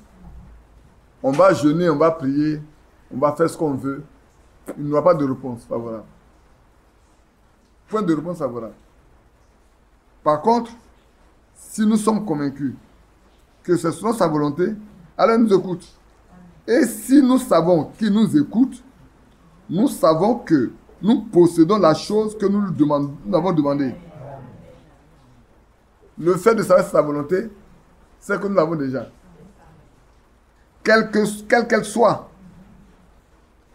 A: On va jeûner, on va prier, on va faire ce qu'on veut. Il n'y aura pas de réponse favorable. Point de réponse favorable. Par contre, si nous sommes convaincus que c'est selon sa volonté, alors il nous écoute. Et si nous savons qu'il nous écoute, nous savons que nous possédons la chose que nous avons demandée. Le fait de savoir sa volonté, c'est que nous l'avons déjà. Quelle qu'elle soit.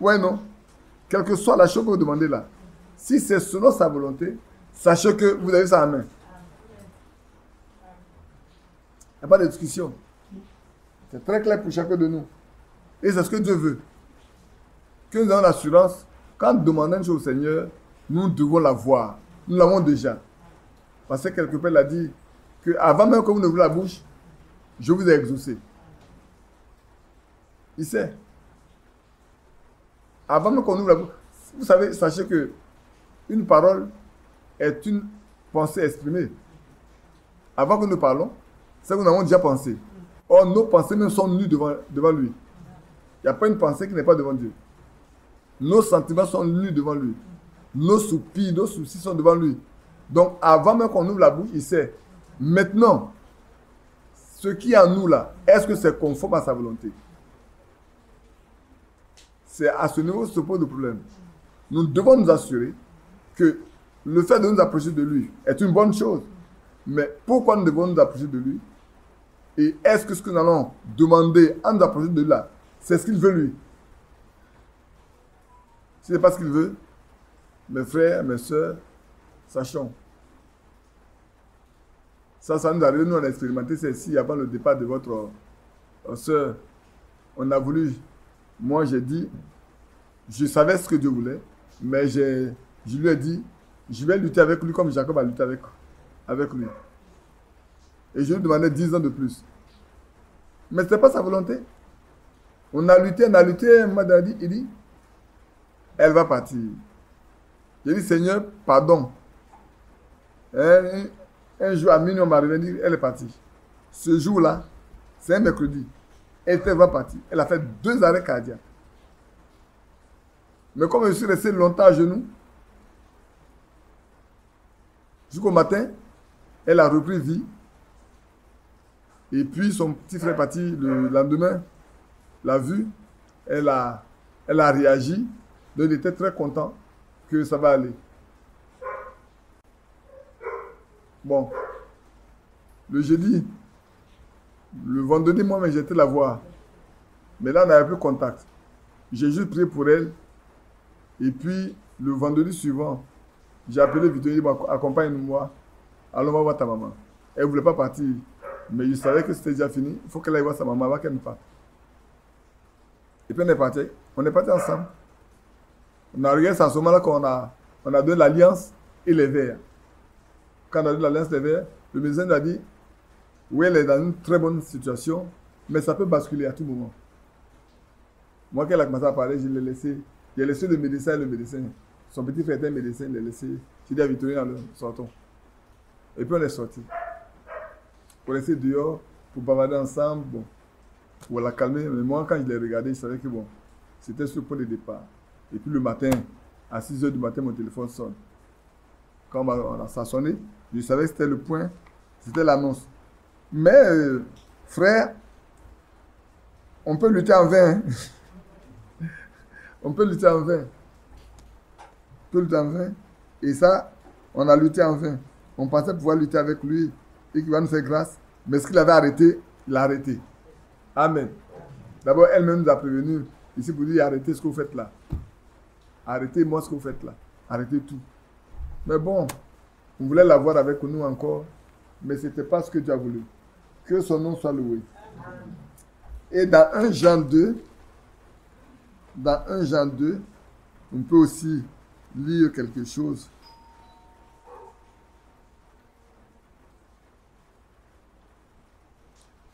A: Ouais, non? Quelle que soit la chose que vous demandez là. Si c'est selon sa volonté, sachez que vous avez ça en main. Il n'y a pas de discussion. C'est très clair pour chacun de nous. Et c'est ce que Dieu veut. Que nous avons l'assurance, quand nous demandons une chose au Seigneur, nous devons la voir. Nous l'avons déjà. Parce que quelque part, il a dit que avant même que vous n'ouvrez la bouche, je vous ai exaucé. Il sait. Avant même qu'on ouvre la bouche, vous savez, sachez que une parole est une pensée exprimée. Avant que nous parlons, c'est que nous avons déjà pensé. Or, nos pensées même sont nues devant lui. Il n'y a pas une pensée qui n'est pas devant Dieu. Nos sentiments sont nus devant lui. Nos soupirs, nos soucis sont devant lui. Donc, avant même qu'on ouvre la bouche, il sait. Maintenant, ce qui est en nous là, est-ce que c'est conforme à sa volonté? C'est à ce niveau que se pose le problème. Nous devons nous assurer que le fait de nous approcher de lui est une bonne chose. Mais pourquoi nous devons nous approcher de lui? Et est-ce que ce que nous allons demander à nous approcher de lui là, c'est ce qu'il veut lui? Si ce n'est pas ce qu'il veut, mes frères, mes soeurs, sachons. Ça nous arrive, nous on a expérimenté ceci avant le départ de votre soeur. On a voulu, moi j'ai dit, je savais ce que Dieu voulait, mais je lui ai dit, je vais lutter avec lui comme Jacob a lutté avec lui. Et je lui demandais 10 ans de plus. Mais ce n'était pas sa volonté. On a lutté, il dit, elle va partir. J'ai dit, Seigneur, pardon. Un jour à minuit, on m'a revenu, elle est partie. Ce jour-là, c'est un mercredi. Elle va partir. Elle a fait 2 arrêts cardiaques. Mais comme je suis resté longtemps à genoux, jusqu'au matin, elle a repris vie. Et puis son petit frère est parti le lendemain, l'a vu, elle a réagi. Donc il était très content que ça va aller. Bon, le jeudi, le vendredi, moi-même, j'étais la voir. Mais là, on n'avait plus contact. J'ai juste prié pour elle. Et puis, le vendredi suivant, j'ai appelé Victor, il m'a dit, accompagne-moi. Allons, on va voir ta maman. Elle ne voulait pas partir. Mais je savais que c'était déjà fini. Il faut qu'elle aille voir sa maman avant qu'elle ne parte. Et puis, on est parti ensemble. On a regardé, c'est à ce moment-là qu'on a donné l'alliance et les verres. Quand on a donné l'alliance et les verres, le médecin nous a dit, oui, elle est dans une très bonne situation, mais ça peut basculer à tout moment. Moi, quand elle a commencé à parler, je l'ai laissé. J'ai laissé le médecin et le médecin. Son petit frère était médecin, il l'a laissé. J'ai dit à Victorine, sortons. Et puis on est sortis. On est resté dehors pour bavarder ensemble. Bon, pour la calmer. Mais moi, quand je l'ai regardé, je savais que bon, c'était sur le point de départ. Et puis le matin, à 6 h du matin, mon téléphone sonne. Quand ça a sonné, je savais que c'était le point, c'était l'annonce. Mais, frère, on peut lutter en vain. On peut lutter en vain. On peut lutter en vain. Et ça, on a lutté en vain. On pensait pouvoir lutter avec lui et qu'il va nous faire grâce. Mais ce qu'il avait arrêté, il a arrêté. Amen. D'abord, elle-même nous a prévenu ici pour dire arrêtez ce que vous faites là. Arrêtez-moi ce que vous faites là. Arrêtez tout. Mais bon, on voulait l'avoir avec nous encore, mais ce n'était pas ce que Dieu a voulu. Que son nom soit loué. Et dans 1 Jean 2, on peut aussi lire quelque chose.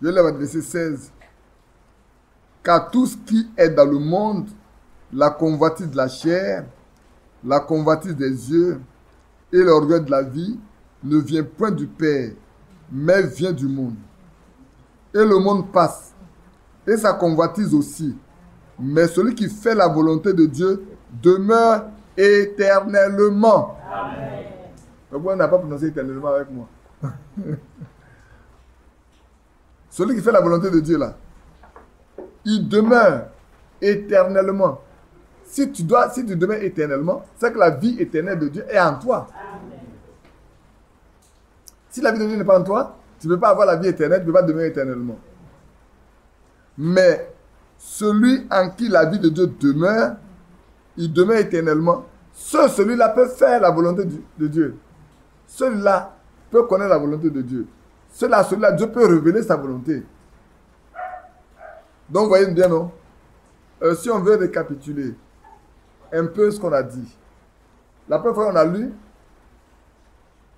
A: Je vais lire le verset 16. Car tout ce qui est dans le monde, la convoitise de la chair, la convoitise des yeux et l'orgueil de la vie, ne vient point du Père, mais vient du monde. Et le monde passe, et sa convoitise aussi. Mais celui qui fait la volonté de Dieu demeure éternellement. Amen. Pourquoi on n'a pas prononcé éternellement avec moi? Celui qui fait la volonté de Dieu là, il demeure éternellement. Si tu demeures éternellement, c'est que la vie éternelle de Dieu est en toi. Amen. Si la vie de Dieu n'est pas en toi, tu ne peux pas avoir la vie éternelle, tu ne peux pas demeurer éternellement. Mais celui en qui la vie de Dieu demeure, il demeure éternellement. Celui-là peut faire la volonté de Dieu. Celui-là peut connaître la volonté de Dieu. Celui-là, Dieu peut révéler sa volonté. Donc, vous voyez bien, non? Si on veut récapituler un peu ce qu'on a dit. La première fois qu'on a lu,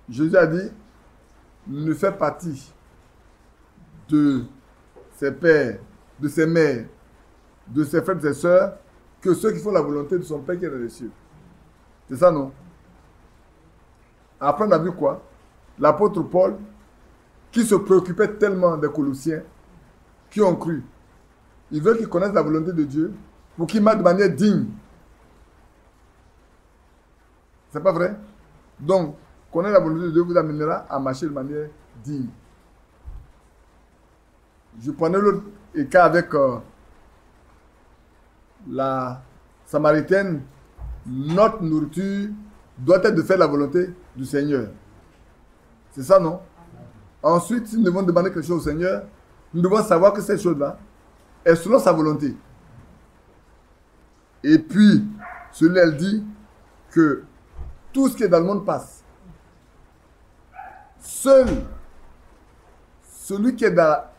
A: Jésus a dit, ne fait partie de ses pères, de ses mères, de ses frères et ses sœurs, que ceux qui font la volonté de son Père qui est dans les cieux. C'est ça, non? Après, on a vu quoi? L'apôtre Paul, qui se préoccupait tellement des Colossiens, qui ont cru. Il veut qu'ils connaissent la volonté de Dieu pour qu'ils marchent de manière digne. C'est pas vrai? Donc, connaître la volonté de Dieu vous amènera à marcher de manière digne. Je prenais l'autre cas avec la Samaritaine. Notre nourriture doit être de faire la volonté du Seigneur. C'est ça, non? Ensuite, si nous devons demander quelque chose au Seigneur, nous devons savoir que cette chose-là est selon sa volonté. Et puis, celui-là, elle dit que tout ce qui est dans le monde passe. Seul celui qui a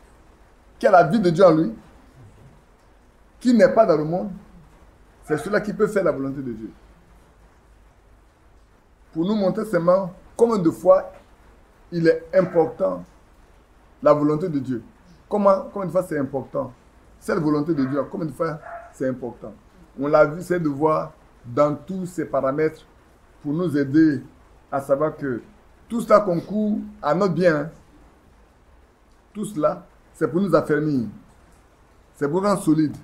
A: la vie de Dieu en lui, qui n'est pas dans le monde, c'est celui-là qui peut faire la volonté de Dieu. Pour nous montrer seulement combien de fois il est important la volonté de Dieu. Combien de fois c'est important? Cette volonté de Dieu, combien de fois c'est important? On l'a vu, c'est de voir dans tous ces paramètres pour nous aider à savoir que tout cela concourt à notre bien. Tout cela, c'est pour nous affermir. C'est pour nous rendre solides.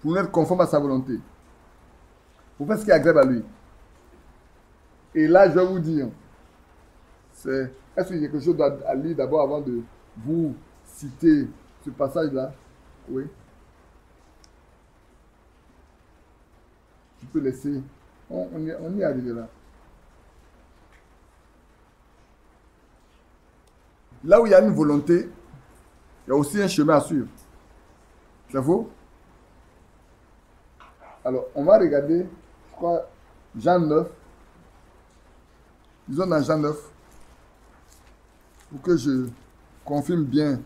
A: Pour nous être conformes à sa volonté. Pour faire ce qui est agréable à lui. Et là, je vais vous dire, est-ce qu'il y a quelque chose à lire d'abord avant de vous citer ce passage-là? Oui. Tu peux laisser. On y arrive là. Là où il y a une volonté, il y a aussi un chemin à suivre. C'est faux? Alors, on va regarder, je crois, Jean 9. Disons dans Jean 9, pour que je confirme bien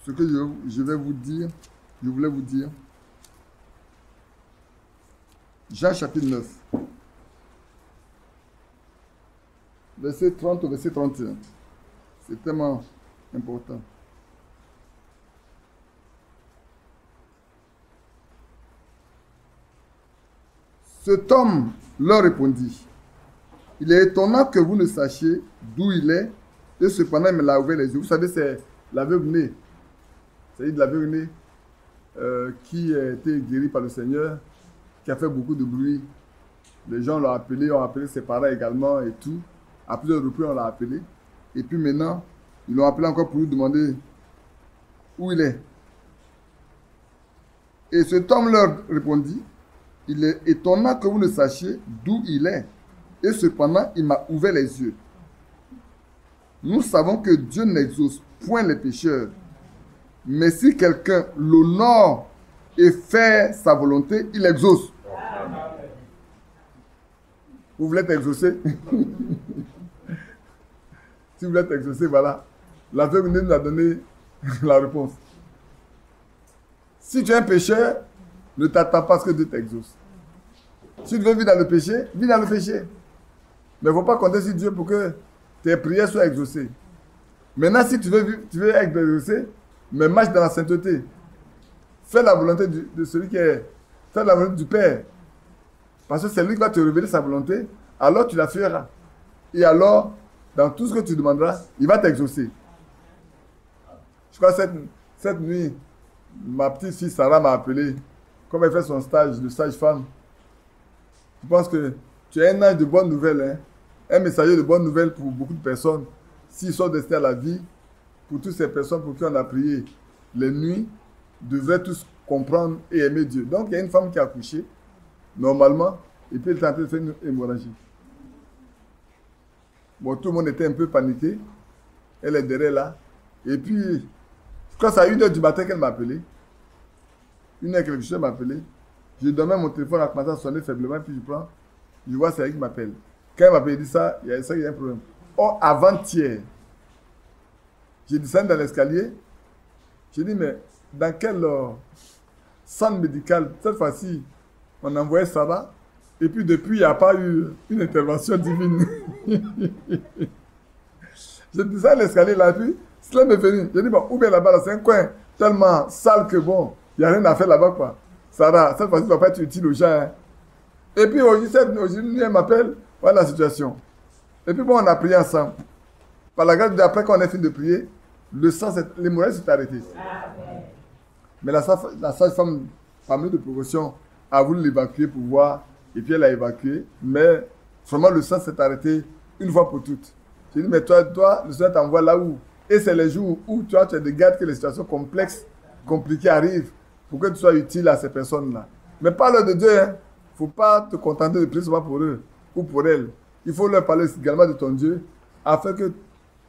A: ce que je vais vous dire, je voulais vous dire. Jean chapitre 9, verset 30 au verset 31. C'est tellement important. Cet homme leur répondit, « Il est étonnant que vous ne sachiez d'où il est, et cependant il me l'a ouvert les yeux. » Vous savez, c'est l'aveugle-né. C'est de l'aveugle-né qui a été guéri par le Seigneur, qui a fait beaucoup de bruit. Les gens l'ont appelé, ont appelé ses parents également et tout. À plusieurs reprises, on l'a appelé. Et puis maintenant, ils l'ont appelé encore pour lui demander où il est. Et cet homme leur répondit, « Il est étonnant que vous ne sachiez d'où il est. Et cependant, il m'a ouvert les yeux. Nous savons que Dieu n'exauce point les pécheurs. Mais si quelqu'un l'honore et fait sa volonté, il exauce. » Vous voulez être exaucé? Si vous voulez être exaucé, voilà. L'aveugle nous a donné la réponse. Si tu es un pécheur, ne t'attends pas à ce que Dieu t'exauce. Si tu veux vivre dans le péché, vis dans le péché. Mais il ne faut pas compter sur Dieu pour que tes prières soient exaucées. Maintenant, si tu veux être exaucé, mais marche dans la sainteté. Fais la volonté de celui qui est. Fais la volonté du Père. Parce que c'est lui qui va te révéler sa volonté. Alors tu la feras. Et alors, dans tout ce que tu demanderas, il va t'exaucer. Je crois que cette nuit, ma petite fille Sarah m'a appelé. Comme elle fait son stage de sage-femme. Je pense que tu es un ange de bonnes nouvelles. Hein? Un messager de bonnes nouvelles pour beaucoup de personnes. S'ils sont destinés à la vie, pour toutes ces personnes pour qui on a prié les nuits, devraient tous comprendre et aimer Dieu. Donc, il y a une femme qui a accouché, normalement, et puis elle est en train de faire une hémorragie. Bon, tout le monde était un peu paniqué. Elle est derrière là. Et puis, je crois que c'est à 1h du matin qu'elle m'a appelé. 1h quelque chose, elle m'a appelé. Je dormais, mon téléphone a commencé à sonner faiblement, puis je prends. Je vois, c'est elle qui m'appelle. Quand elle m'appelle, elle dit ça, il y a un problème. Or, avant-hier, j'ai descendu dans l'escalier. J'ai dit, mais dans quel centre médical, cette fois-ci, on envoyait Sarah, et puis depuis, il n'y a pas eu une intervention divine. J'ai descendu l'escalier là, puis cela m'est venu. J'ai dit, bon, où bien là-bas, là, c'est un coin tellement sale que bon, il n'y a rien à faire là-bas, quoi. Sarah, cette fois-ci, ne va pas être utile aux gens. Hein. Et puis, aujourd'hui, elle m'appelle, voilà la situation. Et puis, bon, on a prié ensemble. Par la grâce de Dieu, après qu'on ait fini de prier, le sang, l'hémorragie s'est arrêtée. Mais la sage-femme, parmi de précaution, a voulu l'évacuer pour voir, et puis elle a évacué. Mais vraiment, le sang s'est arrêté une fois pour toutes. J'ai dit, mais toi, le Seigneur t'envoie là où. Et c'est les jours où tu as des gardes que les situations complexes, compliquées arrivent, pour que tu sois utile à ces personnes-là. Mais parle de Dieu, hein. Il ne faut pas te contenter de prier seulement pour eux ou pour elles. Il faut leur parler également de ton Dieu, afin que,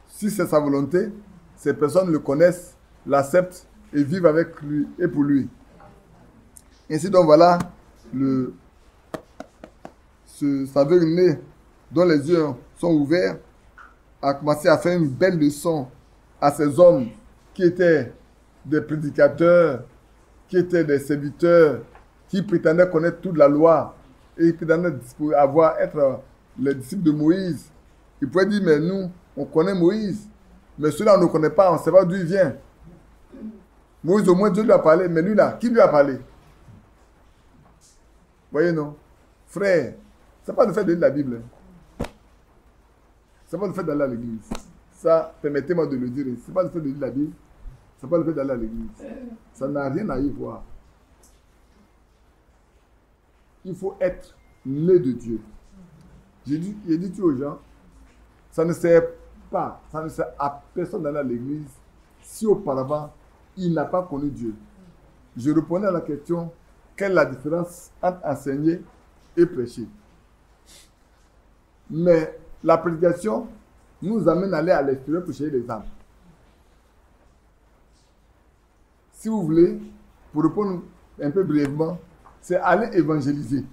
A: si c'est sa volonté, ces personnes le connaissent, l'acceptent et vivent avec lui et pour lui. Ainsi donc voilà, cet aveugle-né dont les yeux sont ouverts a commencé à faire une belle leçon à ces hommes qui étaient des prédicateurs, qui étaient des serviteurs, qui prétendaient connaître toute la loi et qui prétendaient être les disciples de Moïse. Ils pouvaient dire, mais nous, on connaît Moïse, mais celui-là, on ne connaît pas, on ne sait pas d'où il vient. Moïse, au moins, Dieu lui a parlé, mais lui là, qui lui a parlé? Voyez, non? Frère, ce n'est pas le fait de lire la Bible. Ce n'est pas le fait d'aller à l'église. Ça, permettez-moi de le dire. Ce n'est pas le fait de lire la Bible. Ce n'est pas le fait d'aller à l'église. Ça n'a rien à y voir. Il faut être né de Dieu. J'ai dit tout aux gens, ça ne sert à personne d'aller à l'église si auparavant il n'a pas connu Dieu. Je répondais à la question, quelle est la différence entre enseigner et prêcher? Mais la prédication nous amène à aller à l'extérieur pour chercher les âmes. Si vous voulez, pour répondre un peu brièvement, c'est aller évangéliser.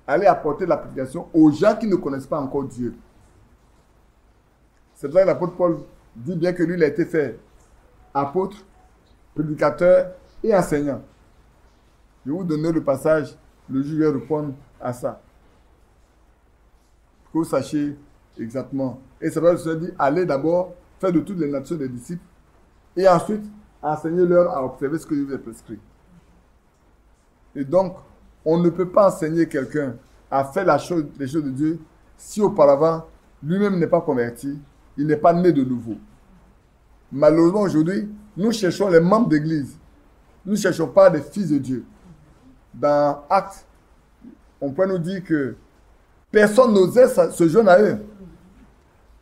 A: Aller apporter la prédication aux gens qui ne connaissent pas encore Dieu. C'est pour ça que l'apôtre Paul dit bien que lui, il a été fait apôtre, prédicateur et enseignant. Je vais vous donner le passage, le juge va répondre à ça. Pour que vous sachiez exactement. Et c'est pour ça que le Seigneur dit, allez d'abord faire de toutes les nations des disciples et ensuite enseignez-leur à observer ce que je vous ai prescrit. Et donc, on ne peut pas enseigner quelqu'un à faire les choses de Dieu si auparavant, lui-même n'est pas converti, il n'est pas né de nouveau. Malheureusement, aujourd'hui, nous cherchons les membres d'église. Nous ne cherchons pas des fils de Dieu. Dans Actes, on peut nous dire que personne n'osait se joindre à eux.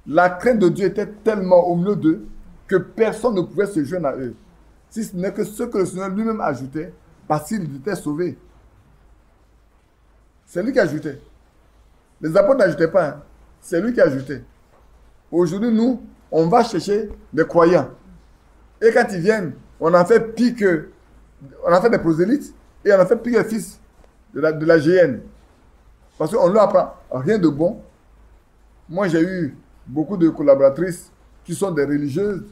A: La crainte de Dieu était tellement au milieu d'eux que personne ne pouvait se joindre à eux. Si ce n'est que ce que le Seigneur lui-même ajoutait, parce qu'il était sauvé. C'est lui qui ajoutait. Les apôtres n'ajoutaient pas. Hein. C'est lui qui ajoutait. Aujourd'hui, nous, on va chercher des croyants. Et quand ils viennent, on en fait pire que... On en fait des prosélytes et on en fait pire que les fils de la GN. Parce qu'on ne leur apprend rien de bon. Moi, j'ai eu beaucoup de collaboratrices qui sont des religieuses.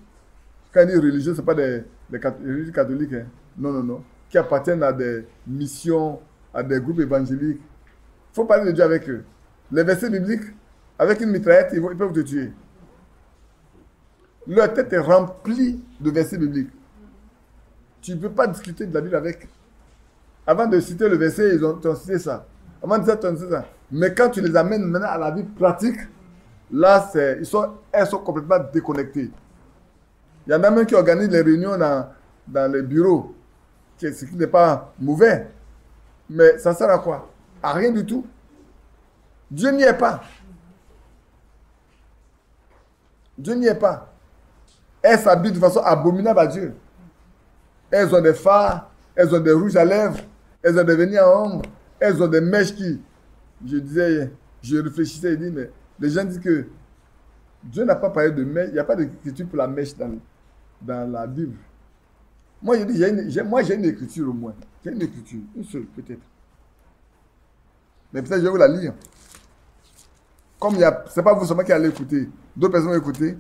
A: Quand on dit religieux, ce n'est pas des religieux catholiques. Hein. Non, non, non. Qui appartiennent à des missions, à des groupes évangéliques. Il faut parler de Dieu avec eux. Les versets bibliques, avec une mitraillette, ils peuvent te tuer. Leur tête est remplie de versets bibliques. Tu ne peux pas discuter de la Bible avec. Avant de citer le verset, ils ont cité ça. Avant de citer ça. Mais quand tu les amènes maintenant à la vie pratique, là, elles sont complètement déconnectées. Il y en a même qui organisent les réunions dans les bureaux, ce qui n'est pas mauvais. Mais ça sert à quoi? À rien du tout. Dieu n'y est pas. Dieu n'y est pas. Elles s'habillent de façon abominable à Dieu. Elles ont des fards, elles ont des rouges à lèvres, elles ont des vernis à ongles, elles ont des mèches qui... Je réfléchissais et dis, mais les gens disent que Dieu n'a pas parlé de mèche, il n'y a pas d'écriture pour la mèche dans la Bible. Moi, je dis, j'ai une écriture au moins. J'ai une écriture, une seule peut-être. Mais peut-être je vais vous la lire. Comme ce n'est pas vous seulement qui allez écouter, d'autres personnes vont écouter.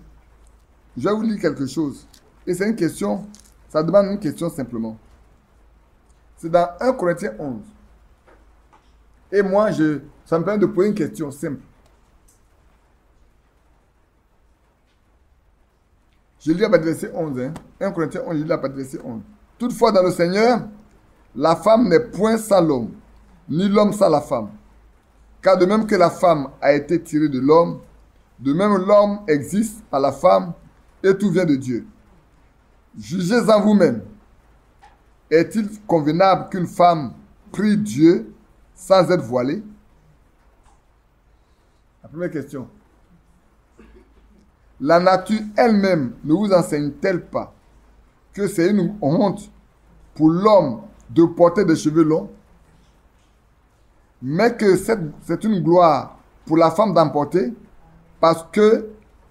A: Je vais vous lire quelque chose. Et c'est une question, ça demande une question simplement. C'est dans 1 Corinthiens 11. Et moi, ça me permet de poser une question simple. Je lis à partir du verset 11. Hein. 1 Corinthiens 11, je lis à partir du verset 11. Toutefois, dans le Seigneur, la femme n'est point sans l'homme, ni l'homme sans la femme. Car de même que la femme a été tirée de l'homme, de même l'homme existe par la femme, et tout vient de Dieu. Jugez en vous-même. Est-il convenable qu'une femme prie Dieu sans être voilée? La première question. La nature elle-même ne vous enseigne-t-elle pas que c'est une honte pour l'homme de porter des cheveux longs, mais que c'est une gloire pour la femme d'en porter parce que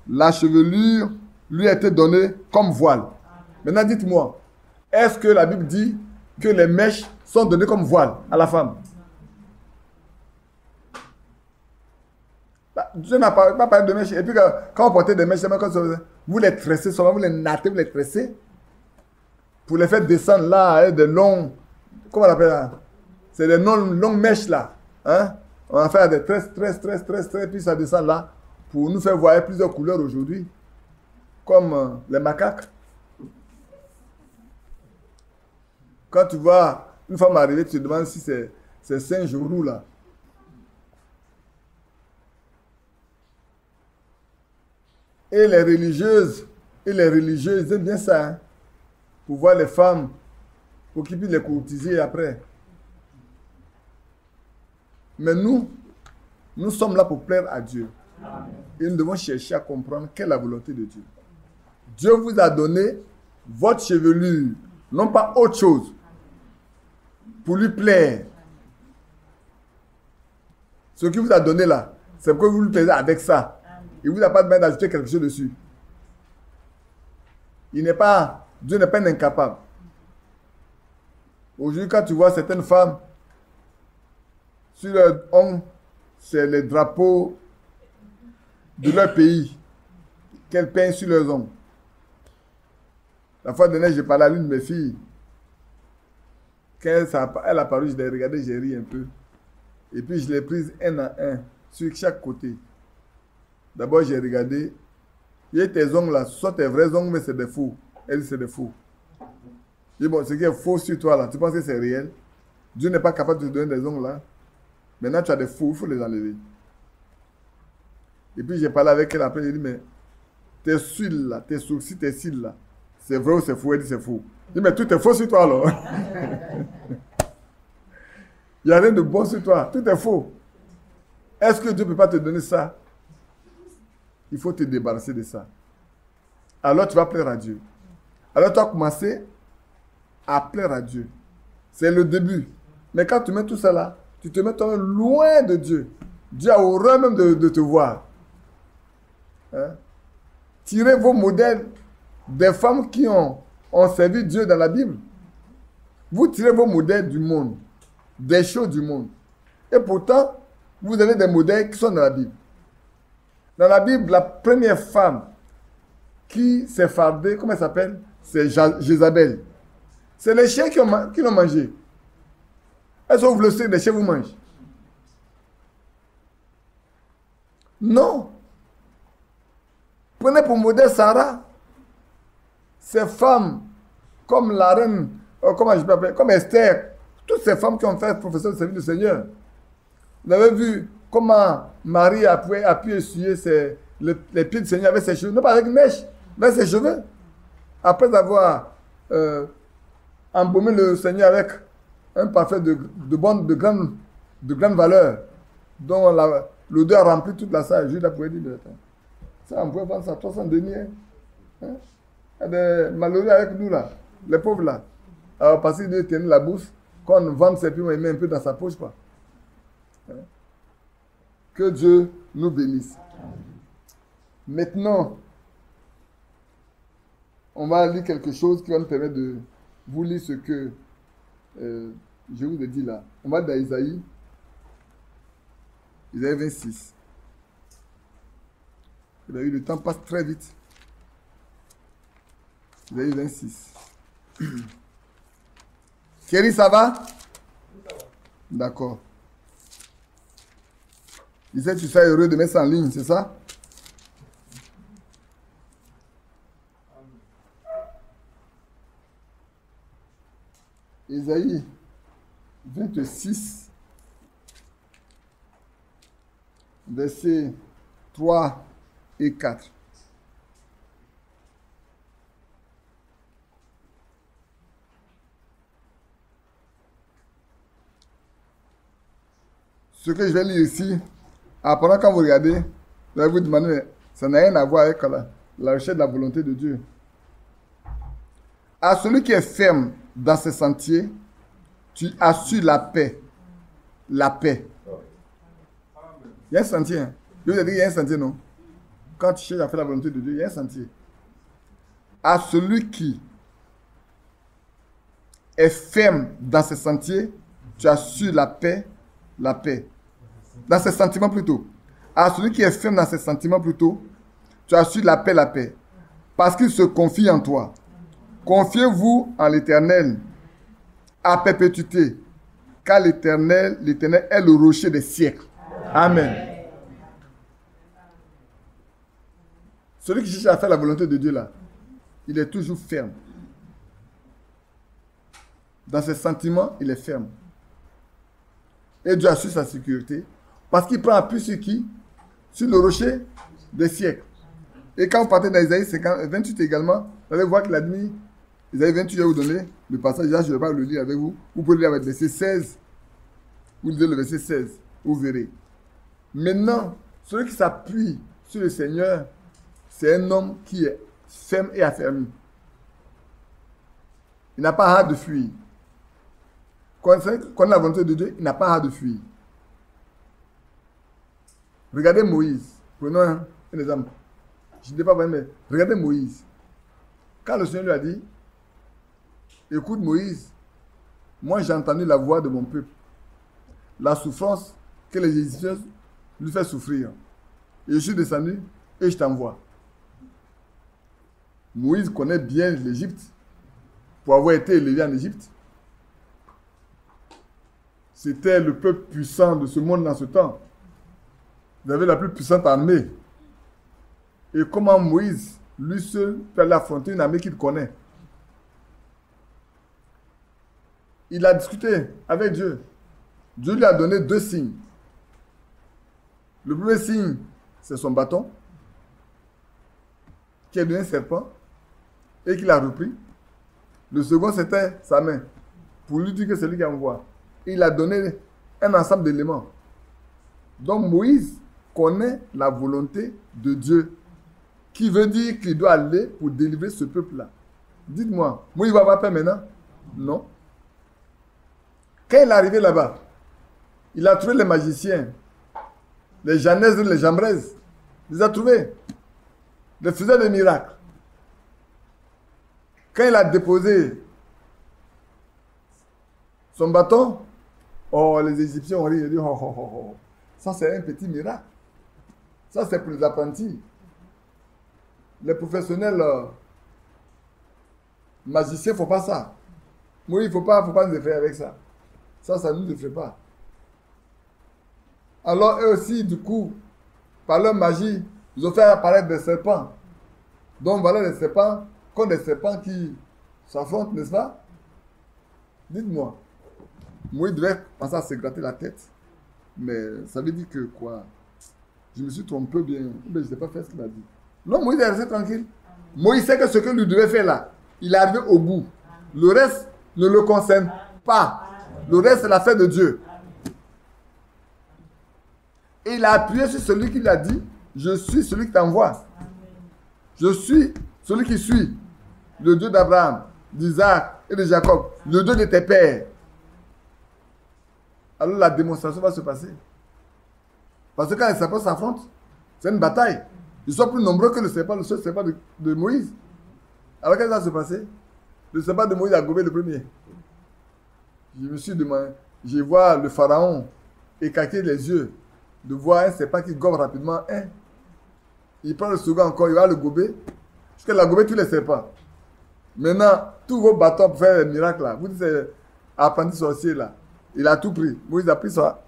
A: la chevelure lui a été donnée comme voile? Maintenant, dites-moi, est-ce que la Bible dit que les mèches sont données comme voile à la femme? Dieu n'a pas parlé de mèches. Et puis, quand on portait des mèches, vous les tressez, vous les nattez, vous les tressez pour les faire descendre là, des longs. Comment on appelle ça? C'est des longues mèches là. Hein? On va faire des tresses, puis ça descend là pour nous faire voir plusieurs couleurs aujourd'hui. Comme les macaques. Quand tu vois une femme arriver, tu te demandes si c'est singe ou roux là. Et les religieuses ils aiment bien ça. Hein? Pour voir les femmes, pour qu'ils puissent les courtiser après. Mais nous sommes là pour plaire à Dieu. Amen. Et nous devons chercher à comprendre quelle est la volonté de Dieu. Dieu vous a donné votre chevelure, non pas autre chose, pour lui plaire. Ce qu'il vous a donné là, c'est pour que vous lui plaisez avec ça. Il ne vous a pas demandé d'ajouter quelque chose dessus. Dieu n'est pas un incapable. Aujourd'hui, quand tu vois certaines femmes, sur leur ongle, c'est les drapeaux de leur pays qu'elles peignent sur leurs ongles. La fois dernière, j'ai parlé à l'une de mes filles. Quand elle a paru, je l'ai regardée, j'ai ri un peu. Et puis, je l'ai prise un à un, sur chaque côté. D'abord, j'ai regardé. Il y a tes ongles là, soit tes vrais ongles, mais c'est des faux. Elle dit c'est des faux. Je dis bon, ce qui est faux sur toi là, tu penses que c'est réel? Dieu n'est pas capable de te donner des ongles là. Maintenant, tu as des faux, il faut les enlever. Et puis, j'ai parlé avec elle après, j'ai dit, mais tes cils là, tes sourcils, tes cils là, c'est vrai ou c'est faux? Elle dit c'est faux. Je dis, mais tout est faux sur toi alors. Il n'y a rien de bon sur toi, tout est faux. Est-ce que Dieu ne peut pas te donner ça? Il faut te débarrasser de ça. Alors tu vas plaire à Dieu. Alors tu vas commencer à plaire à Dieu. C'est le début. Mais quand tu mets tout ça là, tu te mets toi-même loin de Dieu. Dieu a horreur même de te voir. Hein? Tirez vos modèles des femmes qui ont servi Dieu dans la Bible. Vous tirez vos modèles du monde, des choses du monde. Et pourtant, vous avez des modèles qui sont dans la Bible. Dans la Bible, la première femme qui s'est fardée, comment elle s'appelle? C'est Jézabel. C'est les chiens qui l'ont mangé. Est-ce que vous le savez, les chiens vous mangent? Non. Prenez pour modèle Sarah. Ces femmes, comme la reine, comment je peux appeler, comme Esther, toutes ces femmes qui ont fait professeur de service du Seigneur. Vous avez vu comment Marie a pu essuyer les pieds du Seigneur avec ses cheveux, non pas avec une mèche, mais avec ses cheveux. Après avoir embaumé le Seigneur avec un parfum de grande valeur, dont l'odeur remplit toute la salle. Judas pouvait dire, ça, on pouvait vendre ça 300 deniers. Hein? Il y a des malheureux avec nous là, les pauvres là. Alors parce qu'il doit tenir la bourse, quand on vend ses pieds, on met un peu dans sa poche. Quoi. Hein? Que Dieu nous bénisse. Maintenant, on va lire quelque chose qui va nous permettre de vous lire ce que je vous ai dit là. On va dans Isaïe 26. Le temps passe très vite. Isaïe 26. Thierry, ça va? D'accord. Il sait que tu seras heureux de mettre ça en ligne, c'est ça? Isaïe 26, versets 3 et 4. Ce que je vais lire ici, après quand vous regardez, vous allez vous demander, mais ça n'a rien à voir avec la recherche de la volonté de Dieu. À celui qui est ferme dans ses sentiers, tu assures la paix. La paix. Il y a un sentier. Hein. Je vous ai dit qu'il y a un sentier, non? Quand tu cherches à faire la volonté de Dieu, il y a un sentier. À celui qui est ferme dans ses sentiers, tu assures la paix. La paix. Dans ses sentiments plutôt. À celui qui est ferme dans ses sentiments plutôt, tu assures la paix, la paix. Parce qu'il se confie en toi. Confiez-vous en l'Éternel à perpétuité, car l'Éternel est le rocher des siècles. Amen. Celui qui cherche à faire la volonté de Dieu là, il est toujours ferme. Dans ses sentiments, il est ferme. Et Dieu assure sa sécurité, parce qu'il prend appui sur qui? Sur le rocher des siècles. Et quand vous partez dans Isaïe 28 également, vous allez voir qu'il a dit, Isaïe 28, je vais vous donner le passage, là je ne vais pas le lire avec vous. Vous pouvez le lire avec le verset 16. Vous lisez le verset 16, vous verrez. Maintenant, celui qui s'appuie sur le Seigneur, c'est un homme qui est ferme et affermi. Il n'a pas hâte de fuir. Quand on a la volonté de Dieu, il n'a pas hâte de fuir. Regardez Moïse. Prenons un exemple. Je ne dis pas vraiment, mais regardez Moïse. Quand le Seigneur lui a dit, écoute Moïse, moi j'ai entendu la voix de mon peuple. La souffrance que les Égyptiens lui font souffrir. Et je suis descendu et je t'envoie. Moïse connaît bien l'Égypte pour avoir été élevé en Égypte. C'était le peuple puissant de ce monde dans ce temps. Il avait la plus puissante armée. Et comment Moïse, lui seul, peut aller affronter une armée qu'il connaît. Il a discuté avec Dieu. Dieu lui a donné 2 signes. Le premier signe, c'est son bâton, qui est devenu un serpent, et qu'il a repris. Le second, c'était sa main, pour lui dire que c'est lui qui envoie. Il a donné un ensemble d'éléments. Donc Moïse connaît la volonté de Dieu, qui veut dire qu'il doit aller pour délivrer ce peuple-là. Dites-moi, Moïse va avoir peur maintenant? Non. Quand il est arrivé là-bas, il a trouvé les magiciens, les Janaises, les Jambraises. Il les a trouvés. Les faiseurs de miracles. Quand il a déposé son bâton, oh, les Égyptiens ont ri et dit, oh, oh, oh, oh. Ça c'est un petit miracle. Ça c'est pour les apprentis. les professionnels magiciens ne font pas ça. Moi, il ne faut pas nous effrayer avec ça. Ça ne nous effraie pas. Alors, eux aussi, du coup, par leur magie, ils ont fait apparaître des serpents. Donc, voilà les serpents, comme des serpents qui s'affrontent, n'est-ce pas? Dites-moi. Moi, il devait penser à se gratter la tête. Mais ça veut dire que quoi? Je me suis trompé bien. Mais je n'ai pas fait ce qu'il a dit. Non, Moïse est resté tranquille. Moïse sait que ce que lui devait faire là, il est arrivé au bout. Le reste ne le concerne pas. Le reste, c'est l'affaire de Dieu. Et il a appuyé sur celui qui lui a dit, je suis celui qui t'envoie. Je suis celui qui suit. Le Dieu d'Abraham, d'Isaac et de Jacob. Le Dieu de tes pères. Alors la démonstration va se passer. Parce que quand les serpents s'affrontent, c'est une bataille. Ils sont plus nombreux que le seul serpent de Moïse. Alors qu'est-ce qui va se passer? Le serpent de Moïse a gobé le premier. Je me suis demandé, je vois le pharaon écarter les yeux, de voir un serpent qui gobe rapidement un. Il prend le second encore, il va le gober, jusqu'à a gobé tous les serpents. Maintenant, tous vos bâtons pour faire les miracles là, vous dites c'est apprenti sorcier là, il a tout pris. Moïse a pris ça.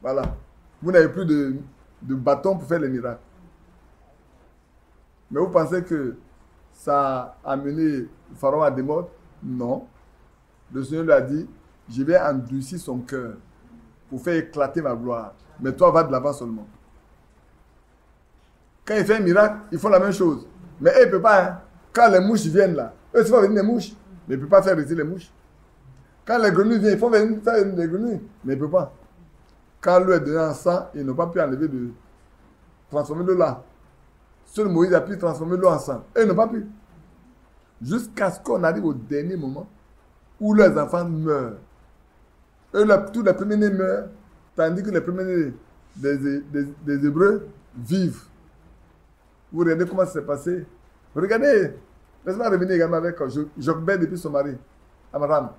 A: Voilà. Vous n'avez plus de bâton pour faire les miracles. Mais vous pensez que ça a amené le pharaon à des morts? Non. Le Seigneur lui a dit, je vais endurcir son cœur pour faire éclater ma gloire. Mais toi, va de l'avant seulement. Quand il fait un miracle, ils font la même chose. Mais eux, ils ne peuvent pas. Hein. Quand les mouches viennent là, eux, ils font venir les mouches. Mais ils ne peuvent pas faire rester les mouches. Quand les grenouilles viennent, ils font venir faire les grenouilles. Mais ils ne peuvent pas. Quand l'eau est donnée en sang, ils n'ont pas pu enlever de transformer l'eau là. Seul Moïse a pu transformer l'eau en sang. Eux, ils n'ont pas pu. Jusqu'à ce qu'on arrive au dernier moment où leurs enfants meurent. Eux, tous les premiers-nés meurent, tandis que les premiers-nés des Hébreux vivent. Vous regardez comment ça s'est passé. Regardez, laisse-moi revenir également avec Jochebed depuis son mari, Amram.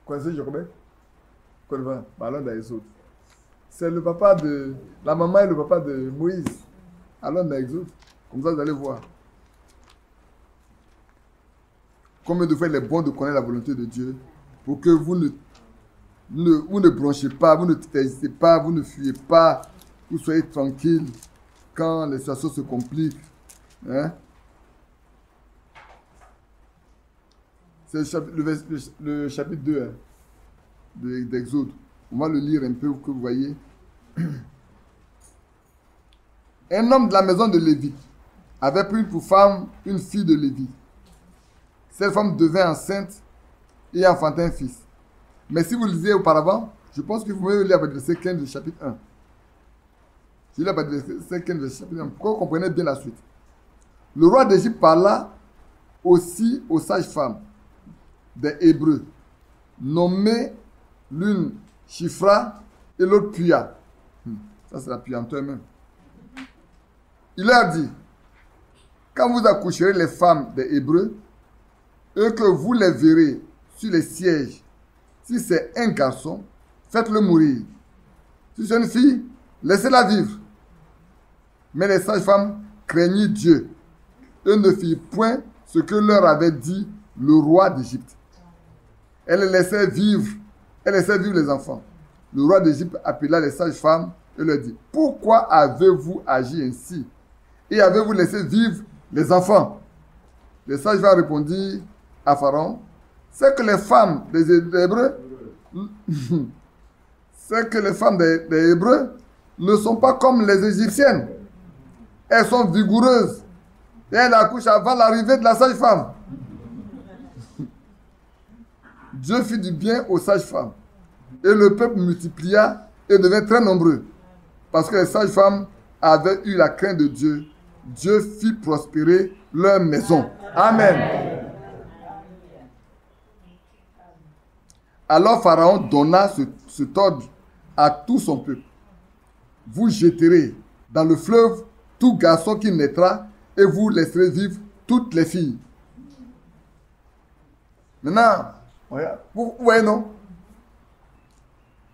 A: Vous connaissez Jochebed? Allons dans Exode. C'est le papa de... La maman et le papa de Moïse. Allons dans Exode. Comme ça, vous allez voir. Combien de fois il est bon de connaître la volonté de Dieu pour que vous ne branchez pas, vous ne terrorisez pas, vous ne fuyez pas, vous soyez tranquille quand les situations se compliquent. Hein? C'est le chapitre 2 hein, d'Exode. On va le lire un peu pour que vous voyez. Un homme de la maison de Lévi avait pris pour femme une fille de Lévi. Cette femme devint enceinte et enfanta un fils. Mais si vous lisez auparavant, je pense que vous pouvez lire le verset 15 du chapitre 1. Je lis le verset 15 du chapitre 1 pour que vous compreniez bien la suite. Le roi d'Égypte parla aussi aux sages-femmes des Hébreux, nommées l'une Shifra et l'autre Puya. Ça, c'est la puanteur même. Il leur dit, quand vous accoucherez les femmes des Hébreux, et que vous les verrez sur les sièges, si c'est un garçon, faites-le mourir. Si c'est une fille, laissez-la vivre. Mais les sages-femmes craignirent Dieu. Eux ne firent point ce que leur avait dit le roi d'Égypte. Elles laissaient vivre les enfants. Le roi d'Égypte appela les sages-femmes et leur dit, pourquoi avez-vous agi ainsi? Et avez-vous laissé vivre les enfants? Les sages-femmes répondirent à Pharaon, c'est que les femmes des Hébreux, c'est que les femmes des Hébreux ne sont pas comme les Égyptiennes. Elles sont vigoureuses et elles accouchent avant l'arrivée de la sage-femme. Dieu fit du bien aux sages-femmes et le peuple multiplia et devint très nombreux parce que les sages-femmes avaient eu la crainte de Dieu. Dieu fit prospérer leur maison. Amen. Alors Pharaon donna cet ordre à tout son peuple. Vous jetterez dans le fleuve tout garçon qui naîtra et vous laisserez vivre toutes les filles. Maintenant, vous voyez non?